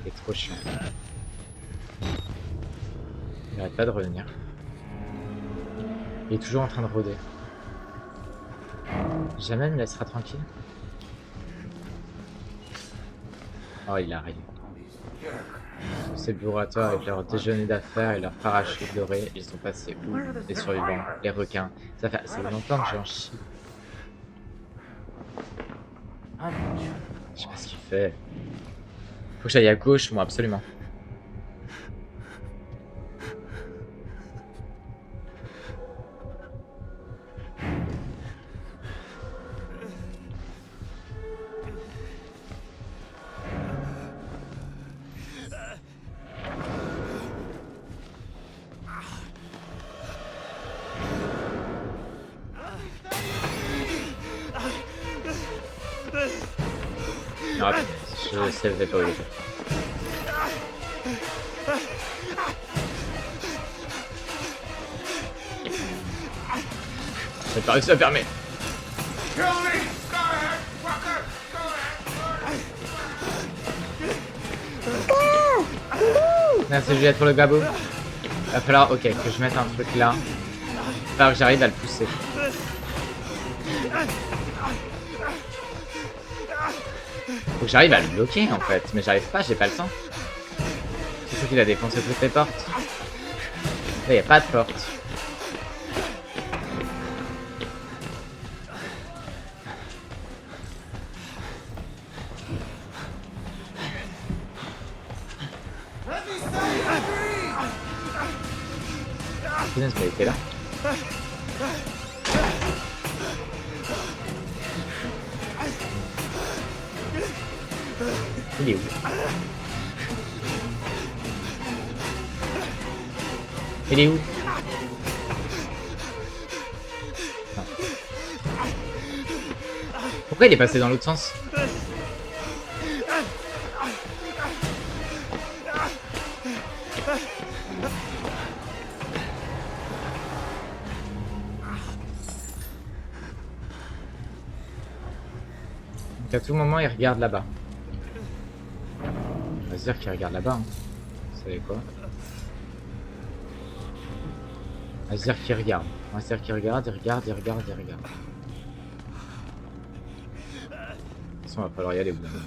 C'est trop chiant. Il arrête pas de revenir. Il est toujours en train de rôder. Jamais il me laissera tranquille. Oh, il arrive. Ces burateurs avec leur déjeuner d'affaires et leur parachute doré, ils sont passés où? Les survivants, les requins. Ça fait assez longtemps que j'en chie. Je sais pas ce qu'il fait. Faut que j'aille à gauche, moi, absolument. Ah, je savais pas où il était. J'ai pas réussi à fermer. Merci Juliette pour le gabou. Va falloir, ok, que je mette un truc là. Il va falloir que j'arrive à le pousser. Faut que j'arrive à le bloquer en fait, mais j'arrive pas, j'ai pas le temps. C'est sûr qu'il a défoncé toutes les portes. Là, y a pas de porte. Punaise, mais il était là. Il est où? Il est où? Pourquoi il est passé dans l'autre sens? Donc à tout moment il regarde là-bas. On va se dire qu'il regarde là-bas. Hein. Vous savez quoi? On va se dire qu'il regarde. On va se dire qu'il regarde, il regarde, il regarde, il regarde. De toute façon, on va falloir y aller au bout d'un moment.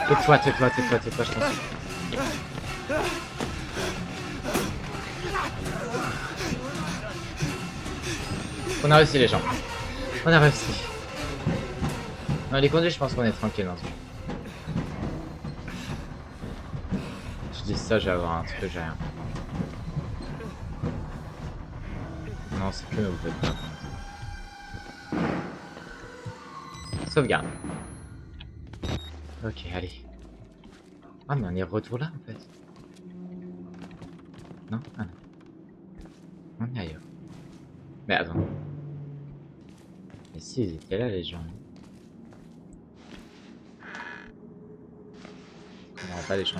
Tais-toi, tais-toi, tais-toi, tais-toi, je t'en supplie. On a réussi les gens. On a réussi. Non, les conduits, je pense qu'on est tranquille dans ce jeu. Je dis ça, je vais avoir un truc, j'ai rien. Non, c'est que vous faites pas. Sauvegarde. Ok, allez. Ah, mais on est retour là, en fait. Non? Ah non. On est ailleurs. Mais attends. Mais si, ils étaient là, les gens. On n'aura pas les gens.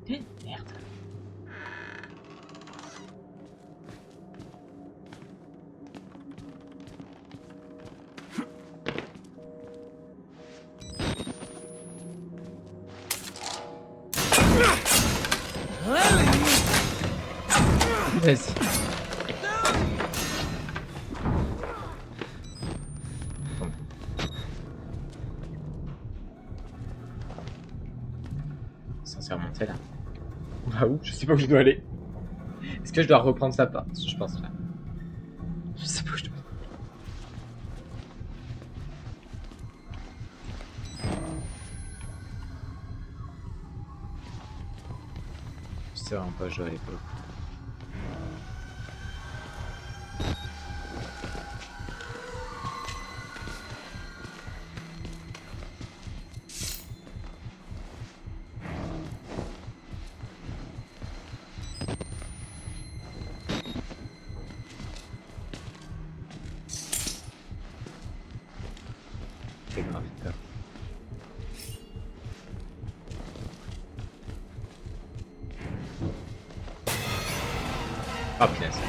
Merde. Vas-y. Bon. Censé remonter là. Bah où? Je sais pas où je dois aller. Est-ce que je dois reprendre sa part? Je pense pas. Je sais pas où je dois aller. Je sais vraiment pas où je dois aller pour le coup. C'est grave peur. Oh punaise.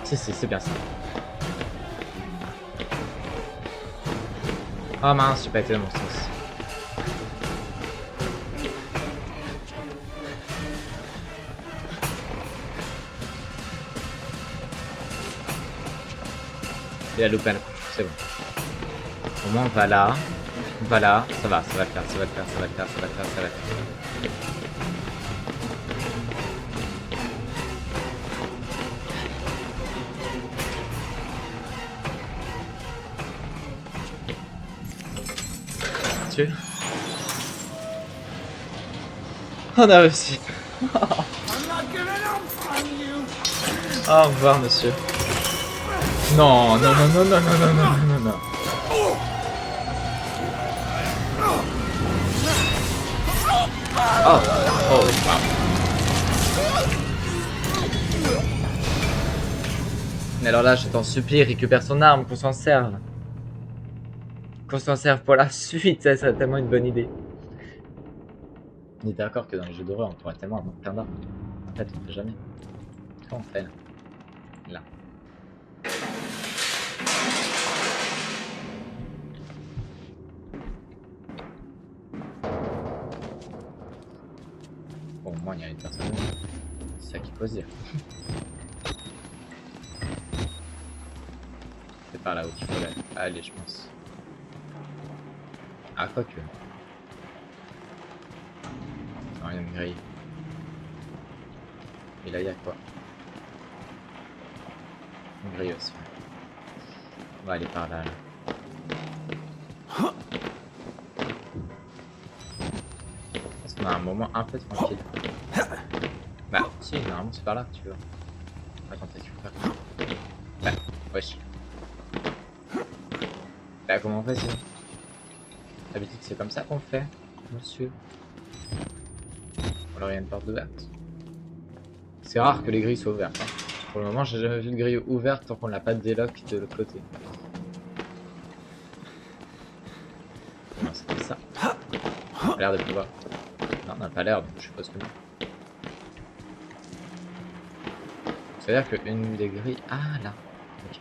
Si, c'est bien ça. Oh mince, j'ai pas été dans mon sens. Il a loupé un coup, c'est bon. Au moins on va là, ça va le faire, ça va le faire, ça va le faire, ça va le faire, ça va le faire. Dieu. On a réussi. Au revoir monsieur. Non, non, non, non, non, non, non, non, non, non. Oh, oh, wow. Mais alors là, je t'en supplie, récupère son arme, qu'on s'en serve. Qu'on s'en serve pour la suite, ça serait tellement une bonne idée. On est d'accord que dans les jeux d'horreur, on pourrait tellement avoir plein d'armes. En fait, on fait jamais. Comment on fait là? Là. Bon, au moins, il y a une personne. C'est ça qu'il faut se dire. C'est par là où il faut aller, je pense. Ah, quoi que. Non, il y a une grille. Et là, il y a quoi? Une grille aussi. On va aller par là. Parce qu'on a un moment un peu tranquille. Bah, si, normalement, c'est par là que tu veux. Attends, t'as qu'il faut faire. Bah, wesh. Bah, comment on fait sinon? D'habitude, c'est comme ça qu'on fait, monsieur. Alors, il y a une porte ouverte. C'est rare que les grilles soient ouvertes. Hein. Pour le moment, j'ai jamais vu de grille ouverte tant qu'on l'a pas de déloc de l'autre côté. Non, c'était ça. On a l'air de pouvoir. Non, on n'a pas l'air, donc je suppose que non. C'est-à-dire qu'une des grilles... Ah, là. Ok.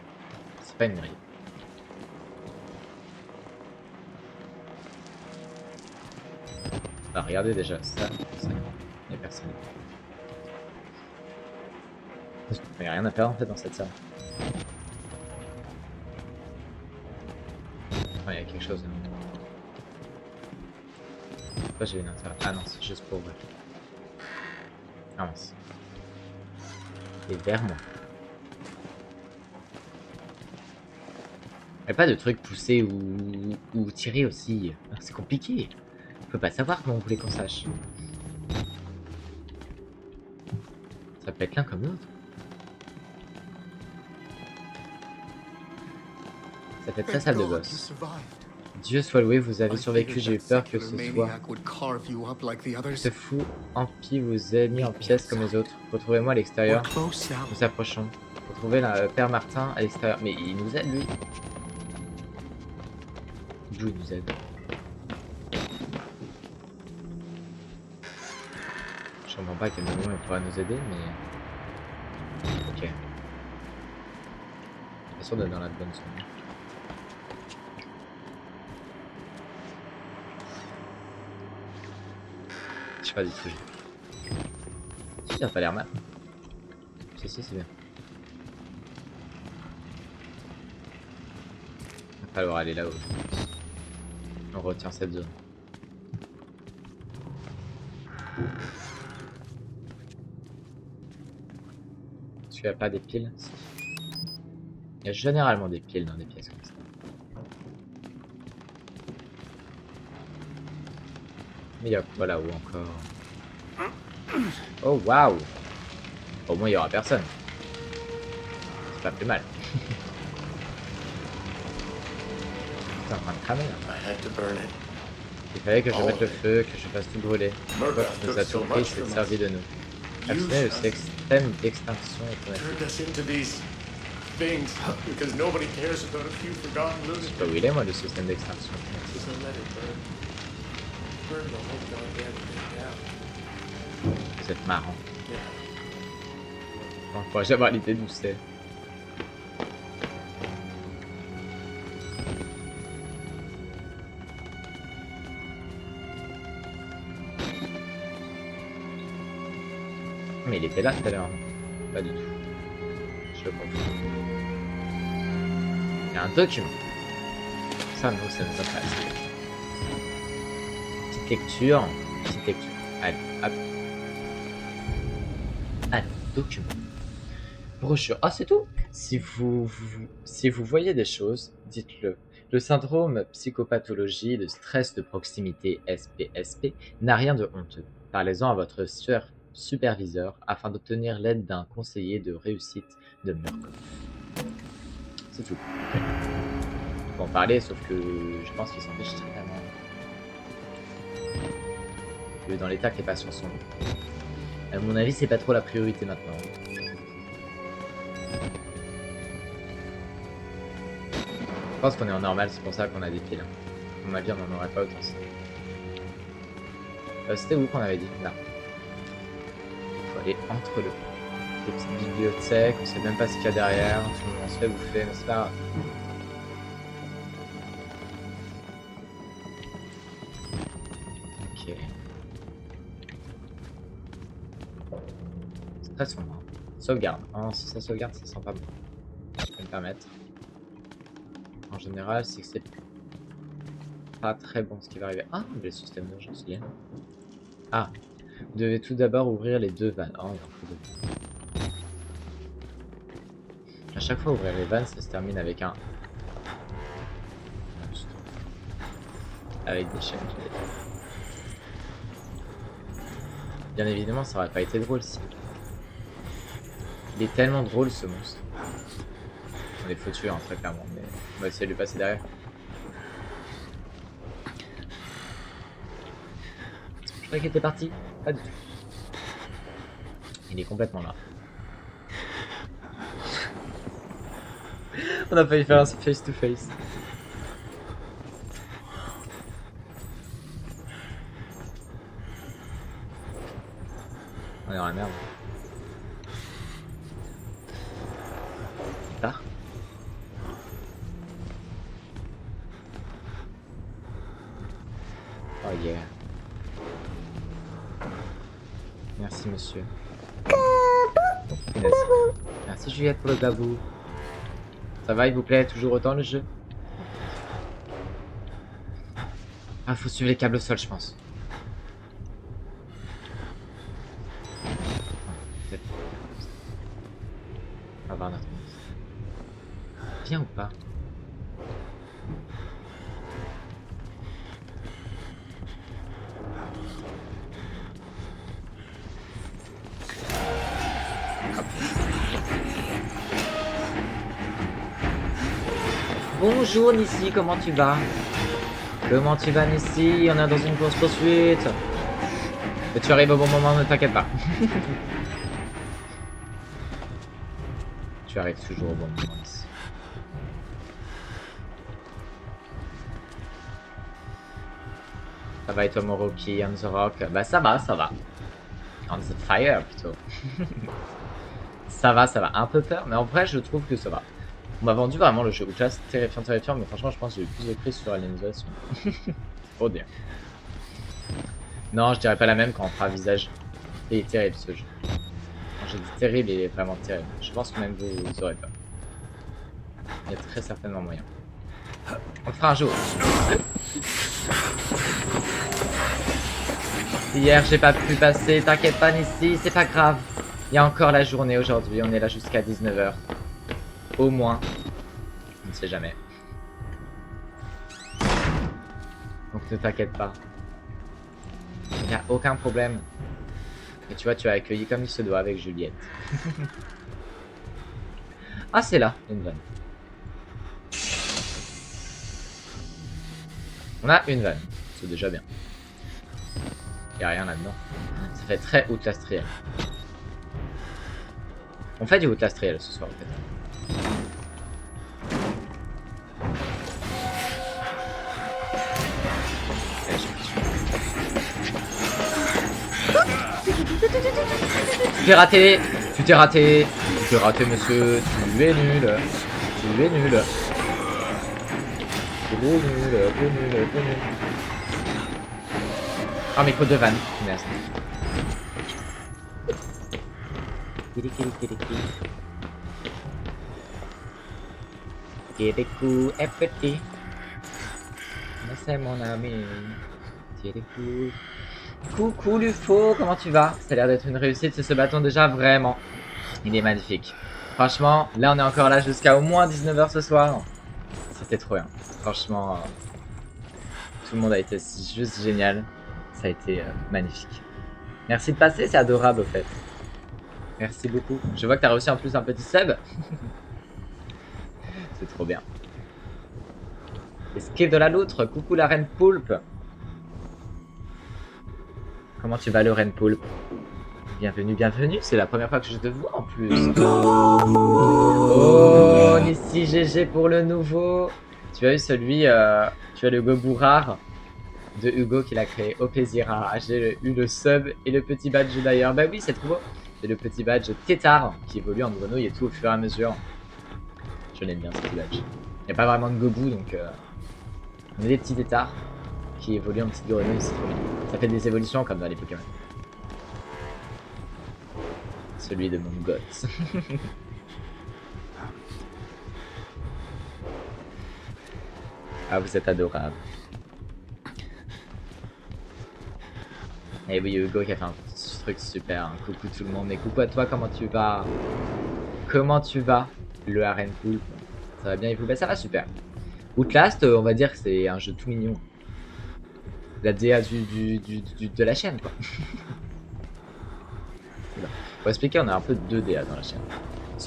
C'est pas une grille. Ah, regardez déjà, ça, il n'y a personne. Il n'y a rien à perdre en fait dans cette salle. Il y a quelque chose. Pourquoi j'ai une intérêt? Ah non, c'est juste pour ouvrir. Ah mince. Et vers moi. Il n'y a pas de truc poussé ou tiré aussi. C'est compliqué. On peut pas savoir comment vous voulez qu'on sache. Ça peut être l'un comme l'autre. Ça fait très salle de gosse. Dieu soit loué, vous avez survécu, j'ai eu peur que ce soit. Ce fou empire vous ait mis en pièces comme les autres. Retrouvez-moi à l'extérieur. Nous approchons. Retrouvez le père Martin à l'extérieur. Mais il nous aide lui. D'où il nous aide? Je comprends pas à quel moment il pourra nous aider, mais... Ok. Bien sûr d'être dans la bonne zone. Je sais pas du tout. Ça a pas l'air mal. Si, c'est bien. Il va falloir aller là-haut. On retient cette zone. Est-ce qu'il n'y a pas des piles? Il y a généralement des piles dans des pièces comme ça. Mais il y a quoi là-haut encore? Oh waouh! Au moins il y aura personne. C'est pas plus mal. T'es en train de cramer là. Il fallait que je mette le feu, que je fasse tout brûler. Pourquoi tu nous as tout pris, c'est servi de nous. Actionner le système d'extinction automatique. Je sais pas où il est moi le système d'extinction automatique. Vous êtes marrant. Bon, je pourrais jamais avoir l'idée d'où c'est. Mais il était là tout à l'heure. Pas du tout. Je le confonds. Il y a un document. Ça, nous, ça nous intéresse. Petite lecture. Petite lecture. Allez, hop. Alors, document. Brochure. Ah, c'est tout. Si vous voyez des choses, dites-le. Le syndrome psychopathologie de stress de proximité SPSP n'a rien de honteux. Parlez-en à votre superviseur afin d'obtenir l'aide d'un conseiller de réussite de Murkoff. C'est tout. Okay. On peut en parler, sauf que je pense qu'il s'en fiche totalement. Que dans l'état que les patients sont. À mon avis, c'est pas trop la priorité maintenant. Je pense qu'on est en normal, c'est pour ça qu'on a des piles. On m'a dit on n'en aurait pas autant. C'était où qu'on avait dit? Là. Il faut aller entre les petites bibliothèques, on sait même pas ce qu'il y a derrière, tout le monde se fait bouffer, mais c'est pas grave. Ok. C'est très sombre. Sauvegarde. Oh, si ça sauvegarde, ça sent pas bon. Je peux me permettre. En général, c'est que c'est pas très bon ce qui va arriver. Ah, le système d'urgence, il est. Ah, vous devez tout d'abord ouvrir les deux vannes. Oh, il en faut deux. À chaque fois, ouvrir les vannes, ça se termine avec un. Avec des chaînes. Bien évidemment, ça aurait pas été drôle si. Il est tellement drôle ce monstre. On est foutu, hein, très clairement, mais on va essayer de lui passer derrière. Je croyais qu'il était parti. Pas du tout. Il est complètement là. On a failli faire un face to face. On est dans la merde. Tard. Oh yeah. Merci monsieur. Punaise. Merci Juliette pour le gabou. Ça va, il vous plaît toujours autant le jeu? Ah, faut suivre les câbles au sol, je pense. On va voir notre monstre. Viens ou pas? Bonjour Nissi, comment tu vas? Comment tu vas Nissi? On est dans une course poursuite. Et tu arrives au bon moment, ne t'inquiète pas. Tu arrives toujours au bon moment Nissi. Ça va et toi Moroki, on the rock? Bah ça va, ça va. On the fire plutôt. Ça va, un peu peur, mais en vrai je trouve que ça va. On m'a vendu vraiment le jeu Outlast terrifiant, mais franchement je pense que j'ai eu plus de prise sur l'animation. Trop bien. Non, je dirais pas la même quand on fera visage. Il est terrible ce jeu. Quand j'ai dit terrible, il est vraiment terrible. Je pense que même vous aurez pas. Il y a très certainement moyen. On le fera un jour. Hier j'ai pas pu passer, t'inquiète pas Nissi, c'est pas grave. Il y a encore la journée aujourd'hui, on est là jusqu'à 19 h. Au moins. On ne sait jamais. Donc ne t'inquiète pas. Il n'y a aucun problème. Et tu vois, tu as accueilli comme il se doit avec Juliette. Ah, c'est là, une vanne. On a une vanne. C'est déjà bien. Il n'y a rien là-dedans. Ça fait très outlastriel. On fait du outlastriel ce soir, en fait. Tu t'es raté, tu t'es raté, tu t'es raté monsieur, tu es nul, tu es nul. Gros nul, gros nul, gros nul. Oh mais code de vanne, merci. Kirikou est petit, mais c'est mon ami. Kirikou. Coucou Lufo, comment tu vas? Ça a l'air d'être une réussite ce bâton déjà, vraiment. Il est magnifique. Franchement, là on est encore là jusqu'à au moins 19 h ce soir. C'était trop bien. Franchement, tout le monde a été juste génial. Ça a été magnifique. Merci de passer, c'est adorable au fait. Merci beaucoup. Je vois que tu as reçu en plus un petit sub. C'est trop bien. Escape de la loutre, coucou la reine poulpe. Comment tu vas le reine poulpe? Bienvenue, bienvenue, c'est la première fois que je te vois en plus. Oh, ici GG pour le nouveau. Tu as eu celui, tu as le Gobou rare de Hugo qui l'a créé, au plaisir. J'ai eu le sub et le petit badge d'ailleurs. Bah oui, c'est trop beau. J'ai le petit badge tétard qui évolue en grenouille et tout au fur et à mesure. Je l'aime bien ce petit badge. Il n'y a pas vraiment de Gobou donc on est des petits tétards qui évoluent en petite grenouille, c'est trop bien. Ça fait des évolutions comme dans les Pokémon. Celui de mon goth. Ah, vous êtes adorable. Et oui, Hugo qui a fait un truc super. Hein. Coucou tout le monde. Et coucou à toi, comment tu vas? Comment tu vas? Le Arène Pool. Ça va bien et vous? Bah ça va super. Outlast, on va dire que c'est un jeu tout mignon. La DA de la chaîne quoi. Pour expliquer, on a un peu 2 DA dans la chaîne.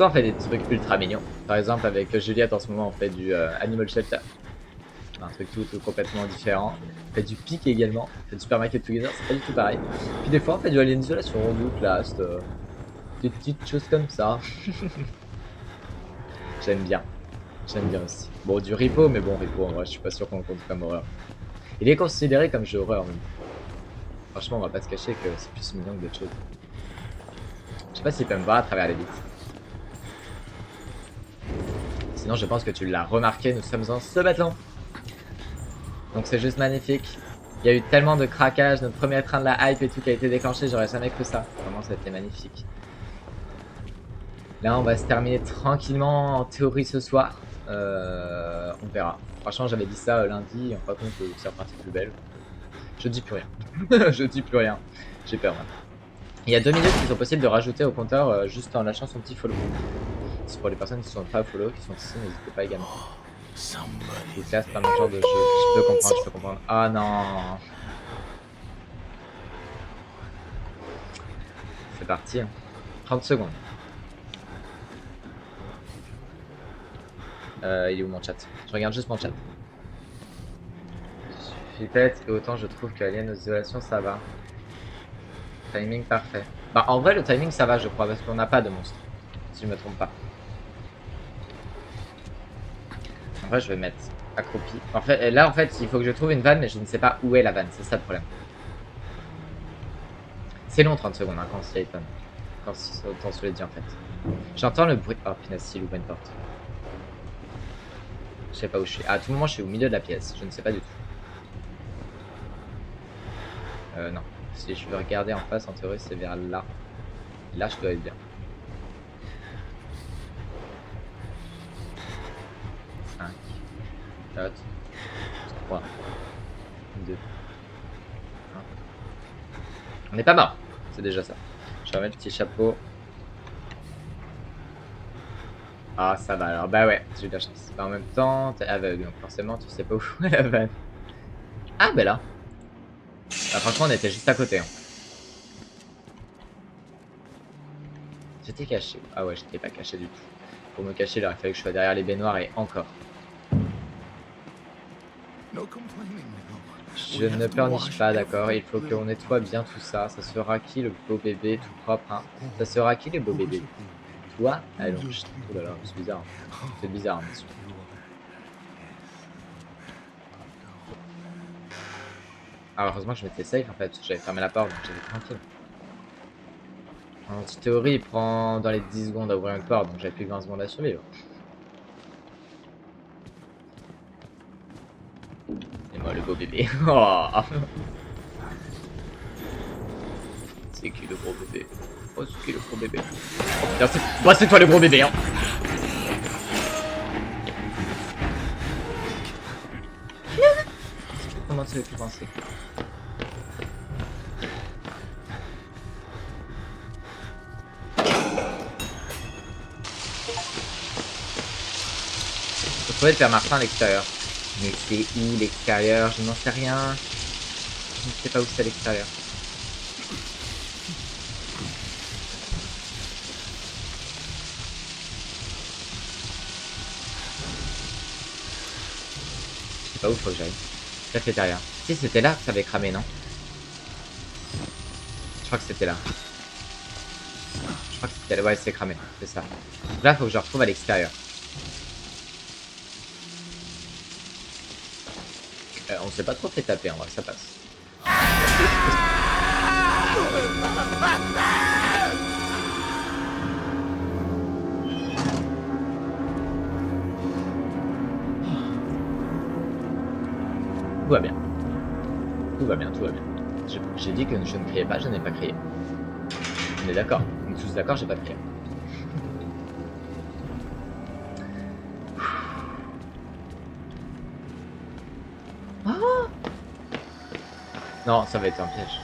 soit on fait des trucs ultra mignons. Par exemple avec Juliette en ce moment on fait du Animal Shelter. Un truc tout complètement différent. On fait du pic également. On fait du Supermarket Together, c'est pas du tout pareil. Puis des fois on fait du Alien Isolation, du Outlast. Des petites choses comme ça. J'aime bien. J'aime bien aussi. Bon, du Repo, mais bon, Repo en vrai, je suis pas sûr qu'on le compte comme horreur. Il est considéré comme jeu horreur même. Franchement, on va pas se cacher que c'est plus mignon que d'autres choses. Je sais pas s'il peut me voir à travers les vitres. Sinon, je pense que tu l'as remarqué, nous sommes en ce bâton. Donc c'est juste magnifique. Il y a eu tellement de craquage, notre premier train de la hype et tout qui a été déclenché, j'aurais jamais cru ça. Vraiment, ça a été magnifique. Là, on va se terminer tranquillement en théorie ce soir. On verra. Franchement, j'avais dit ça lundi, en fin de compte, c'est reparti plus belle. Je dis plus rien. Je dis plus rien. J'ai peur maintenant. Il y a 2 minutes qui sont possibles de rajouter au compteur juste en lâchant son petit follow. C'est pour les personnes qui sont pas au follow, qui sont ici, n'hésitez pas également. Donc là, c'est pas mon genre de jeu. Je peux comprendre. Ah non. C'est parti. 30 secondes. Il est où mon chat? Je regarde juste mon chat. Je suis tête et autant je trouve que Alien Isolation ça va. Timing parfait. Bah en vrai le timing ça va je crois parce qu'on n'a pas de monstre. Si je me trompe pas. En vrai je vais mettre accroupi. En fait, là en fait il faut que je trouve une vanne mais je ne sais pas où est la vanne. C'est ça le problème. C'est long 30 secondes hein, quand c'est iPhone. Quand c'est autant sous les dit en fait. J'entends le bruit. Oh punaise s'il ouvre une porte. Je sais pas où je suis. À tout moment je suis au milieu de la pièce. Je ne sais pas du tout. Non. Si je veux regarder en face, en théorie, c'est vers là. Là, je dois être bien. 5, 4, 3, 2, 1. On n'est pas mort. C'est déjà ça. Je vais remettre le petit chapeau. Ah, ça va alors. Bah ouais, j'ai eu de la chance. En même temps, t'es aveugle, donc forcément, tu sais pas où est la vanne. Ah, bah là. Bah, franchement, on était juste à côté. Hein. J'étais caché. Ah ouais, j'étais pas caché du tout. Pour me cacher, il aurait fallu que je sois derrière les baignoires et encore. Je ne pleurniche pas, d'accord. Il faut qu'on nettoie bien tout ça. Ça sera qui le beau bébé tout propre, hein? Ça sera qui le beau bébé? Toi? Ah non, oh là là, c'est bizarre. Hein. C'est bizarre, hein, monsieur. Ah, heureusement que je m'étais safe en fait. J'avais fermé la porte, donc j'étais tranquille. En théorie, il prend dans les 10 secondes à ouvrir une porte, donc j'avais plus que 20 secondes à survivre. Et moi, le beau bébé. Oh. C'est qui le gros bébé? Oh, c'est qui le gros bébé? Oh, putain, c'est toi le gros bébé, hein! Comment tu veux plus penser? Faut trouver le père Martin à l'extérieur. Mais c'est où l'extérieur? Je n'en sais rien. Je ne sais pas où c'est à l'extérieur. Je sais pas où faut que j'aille. Peut-être c'était rien. Si c'était là que ça avait cramé, non? Je crois que c'était là. Je crois que c'était là. Ouais, c'est cramé. C'est ça. Là, faut que je retrouve à l'extérieur. On s'est pas trop fait taper en vrai, ça passe. Tout va bien. Tout va bien, tout va bien. J'ai dit que je ne criais pas, je n'ai pas crié. On est d'accord. On est tous d'accord, j'ai pas crié. Oh non, ça va être un piège.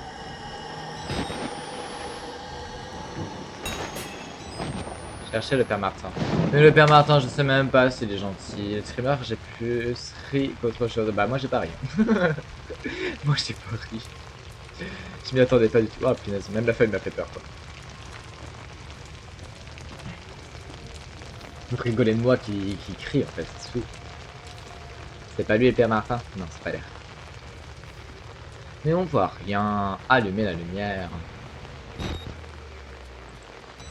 Chercher le père Martin. Mais le père Martin, je sais même pas s'il est gentil. Le streamer, j'ai plus ri qu'autre chose. Bah, moi, j'ai pas ri. Moi, j'ai pas ri. Je m'y attendais pas du tout. Oh punaise, même la feuille m'a fait peur, quoi. Vous rigolez de moi qui crie en fait, c'est fou. C'est pas lui le père Martin? Non, c'est pas l'air. Mais on voit rien. Allumer la lumière.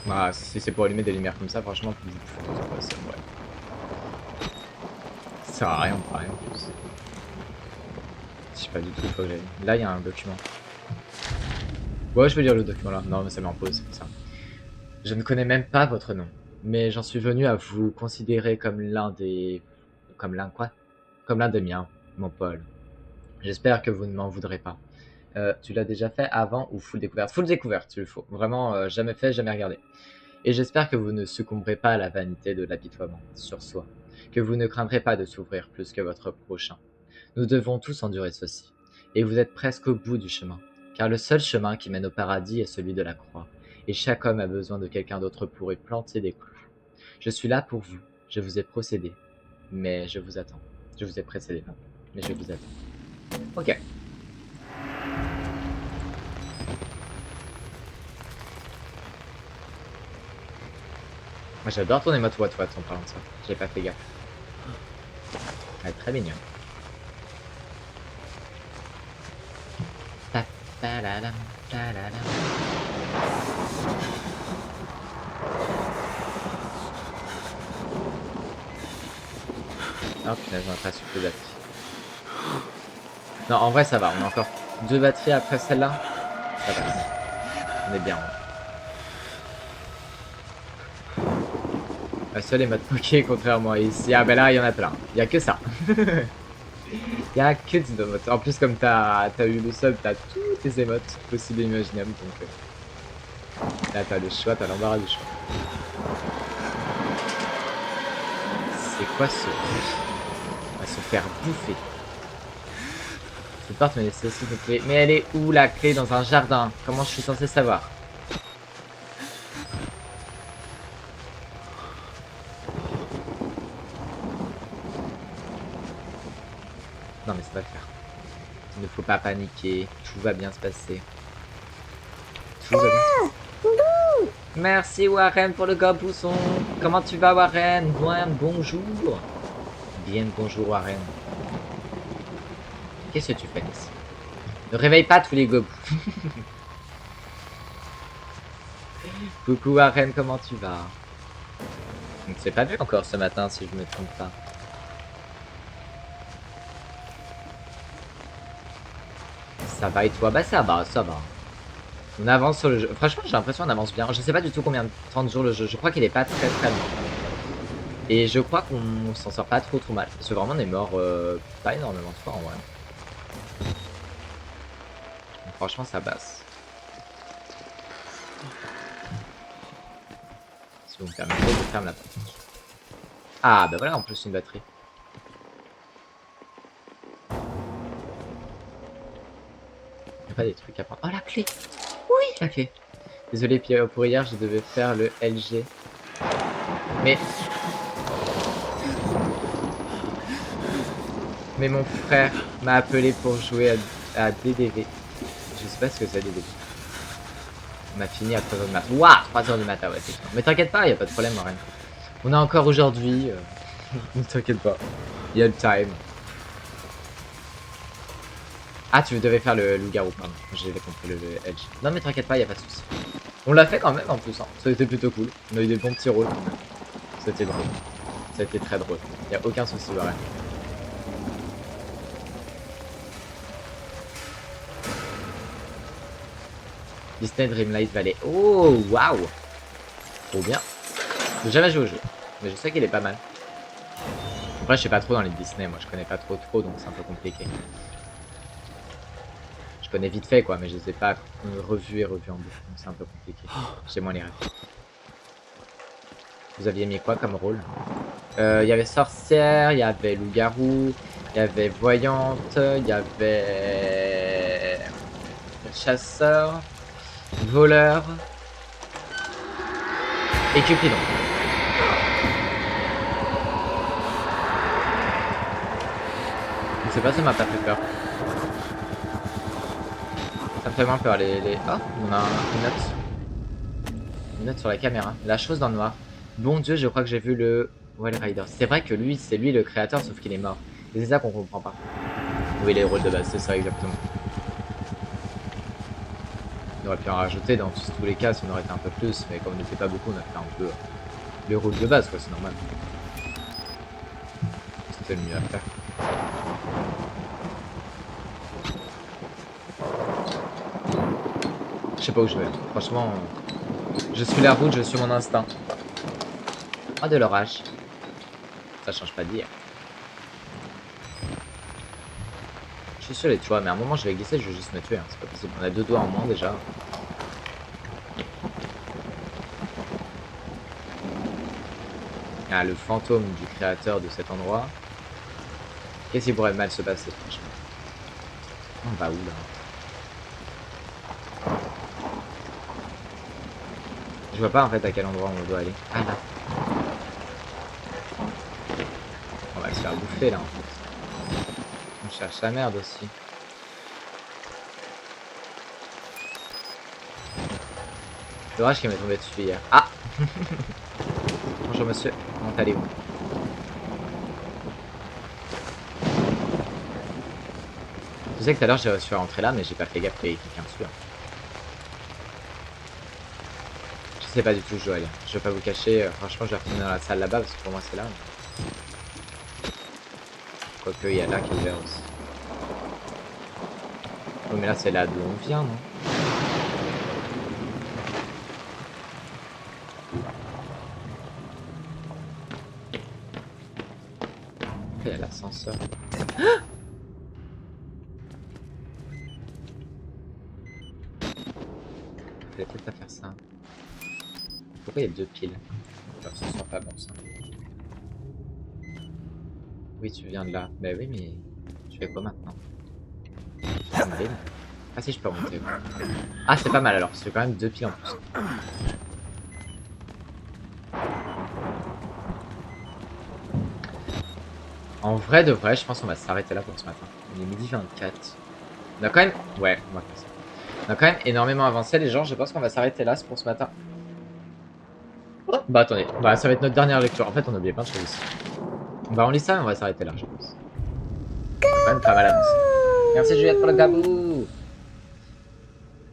Bah, si c'est pour allumer des lumières comme ça, franchement, c'est vrai. Ça sert à rien, pareil en plus. Je sais pas du tout, faut que j'aille. Là, il y a un document. Ouais, je vais lire le document là. Non, mais ça met en pause, c'est ça. Je ne connais même pas votre nom, mais j'en suis venu à vous considérer comme l'un des... Comme l'un quoi? Comme l'un des miens, mon Paul. J'espère que vous ne m'en voudrez pas. Tu l'as déjà fait avant ou full découverte? Full découverte, il le faut. Vraiment, jamais fait, jamais regardé. Et j'espère que vous ne succomberez pas à la vanité de l'apitoiement sur soi, que vous ne craindrez pas de souffrir plus que votre prochain. Nous devons tous endurer ceci, et vous êtes presque au bout du chemin, car le seul chemin qui mène au paradis est celui de la croix, et chaque homme a besoin de quelqu'un d'autre pour y planter des clous. Je suis là pour vous, je vous ai procédé, mais je vous attends. Je vous ai précédé, pardon, mais je vous attends. Ok. Moi j'adore tourner mode what en parlant de ça, j'ai pas fait gaffe. Elle est très mignonne. Ta-da-da-dam, ta-da-dam. Oh punaise, on a pas super de batterie. Non, en vrai ça va, on a encore 2 batteries après celle-là. Ça passe. On est bien. La seule est mode poké contrairement à ici. Ah ben là il y en a plein. Il y a que ça. Il y a que des emotes. En plus comme t'as eu le sub, t'as tous tes emotes possibles et imaginables. Donc là t'as le choix, t'as l'embarras du choix. C'est quoi ce bruit? On va se faire bouffer. Cette porte me nécessite une clé. Mais elle est où la clé? Dans un jardin? Comment je suis censé savoir? Non mais ça va le faire. Il ne faut pas paniquer. Tout va bien se passer. Tout va bien se passer. Merci Warren pour le gobousson. Comment tu vas Warren? Bien, bonjour. Bien, bonjour Warren. Qu'est-ce que tu fais ici? Ne réveille pas tous les gobous. Coucou Warren, comment tu vas? On ne s'est pas vu encore ce matin si je ne me trompe pas. Ça va et toi? Bah ça va, ça va. On avance sur le jeu. Franchement j'ai l'impression qu'on avance bien. Je sais pas du tout combien de temps de jours le jeu. Je crois qu'il est pas très long. Et je crois qu'on s'en sort pas trop mal. Parce que vraiment on est mort pas énormément de fois en vrai. Donc, franchement ça passe. Si vous me permettez, je ferme la porte. Ah bah voilà en plus une batterie. Il y a pas des trucs à prendre. Oh la clé! Oui la clé! Désolé pour hier, je devais faire le LG. Mais mon frère m'a appelé pour jouer à DDV. Je sais pas ce que c'est DDV. On a fini à 3h du matin. Waouh, 3h du matin, ouais, c'est mais t'inquiète pas, y a pas de problème, Warren. On a encore aujourd'hui. Ne t'inquiète pas. Il y a le time. Ah, tu devais faire le loup-garou, pardon. J'ai compris le edge. Non, mais t'inquiète pas, y a pas de soucis. On l'a fait quand même en plus. Hein. Ça a été plutôt cool. On a eu des bons petits rôles quand même. C'était drôle. Ça a été très drôle. Y a aucun souci, Warren. Disney Dreamlight Valley. Oh, waouh! Trop bien. J'ai jamais joué au jeu, mais je sais qu'il est pas mal. Après, je sais pas trop dans les Disney, moi je connais pas trop, donc c'est un peu compliqué. Je connais vite fait quoi, mais je les ai pas revus en boucle, donc c'est un peu compliqué. J'ai moins les rêves. Vous aviez mis quoi comme rôle? Il y avait sorcière, il y avait loup-garou, il y avait voyante, il y avait chasseur, voleur et Cupidon. Je sais pas, ça m'a pas fait peur. Ça me fait moins peur les... Oh, on a une note. Une note sur la caméra. La chose dans le noir. Bon Dieu, je crois que j'ai vu le Wall Rider. C'est vrai que lui, c'est lui le créateur, sauf qu'il est mort. Et c'est ça qu'on comprend pas. Oui, les rôles de base, c'est ça exactement. On aurait pu en rajouter dans tous les cas si on aurait été un peu plus, mais comme on n'était pas beaucoup, on a fait un peu le rôle de base, quoi, c'est normal. C'était le mieux à faire. Je sais pas où je vais. Franchement, je suis la route, je suis mon instinct. Ah, de l'orage. Ça change pas d'hier. Je suis sur les toits, mais à un moment je vais glisser, je vais juste me tuer. Hein. C'est pas possible. On a 2 doigts en moins déjà. Ah, le fantôme du créateur de cet endroit. Qu'est-ce qui pourrait mal se passer, franchement? On va où là? Je vois pas en fait à quel endroit on doit aller. Ah là. On va se faire bouffer là en fait. On cherche la merde aussi. L'orage qui m'est tombé dessus hier. Ah. Bonjour monsieur, comment allez-vous? Je sais que tout à l'heure j'ai reçu à rentrer là, mais j'ai pas fait gaffe qu'il y ait quelqu'un dessus. Hein. Je sais pas du tout où je dois aller. Je vais pas vous cacher, franchement je vais retourner dans la salle là-bas parce que pour moi c'est là. Quoique il y a là qui est ouvert aussi. Oh mais là c'est là d'où on vient, non? Il y a l'ascenseur. Fallait peut-être pas faire ça. Pourquoi il y a 2 piles? Enfin, ce sera pas bon ça. Oui, tu viens de là. Bah oui, mais tu fais quoi maintenant? Tu peux m'aider là? Ah si, je peux remonter. Ah, c'est pas mal alors, parce que quand même 2 piles en plus. En vrai de vrai, je pense qu'on va s'arrêter là pour ce matin. Il est midi 24. On a quand même... Ouais, on va faire ça. On a quand même énormément avancé les gens, je pense qu'on va s'arrêter là pour ce matin. Oh, bah attendez, bah ça va être notre dernière lecture. En fait, on a oublié plein de choses ici. Bah on lit ça et on va s'arrêter là, je pense. On a quand même pas mal avancé. Merci Juliette pour le gabou.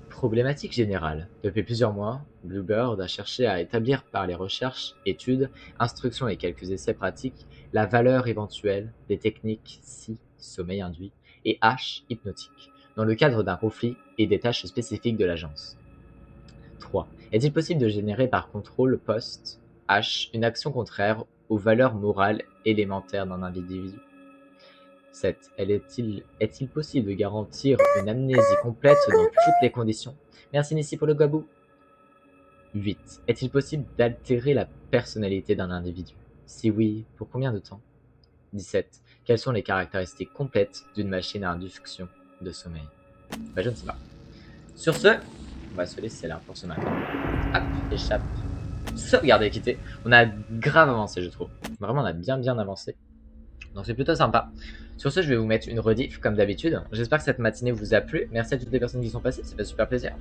Problématique générale. Depuis plusieurs mois, Bluebird a cherché à établir par les recherches, études, instructions et quelques essais pratiques la valeur éventuelle des techniques Si, sommeil induit, et H, hypnotique, dans le cadre d'un conflit et des tâches spécifiques de l'agence. 3. Est-il possible de générer par contrôle post H une action contraire aux valeurs morales élémentaires d'un individu? 7. Est-il possible de garantir une amnésie complète dans toutes les conditions? Merci Nissi pour le gabou. 8. Est-il possible d'altérer la personnalité d'un individu? Si oui, pour combien de temps? 17. Quelles sont les caractéristiques complètes d'une machine à induction de sommeil? Bah, je ne sais pas. Sur ce, on va se laisser là pour ce matin. Hop, échappe. Sauvegarder et quitter. On a grave avancé, je trouve. Vraiment, on a bien avancé. Donc c'est plutôt sympa. Sur ce, je vais vous mettre une rediff comme d'habitude. J'espère que cette matinée vous a plu. Merci à toutes les personnes qui sont passées, ça fait super plaisir.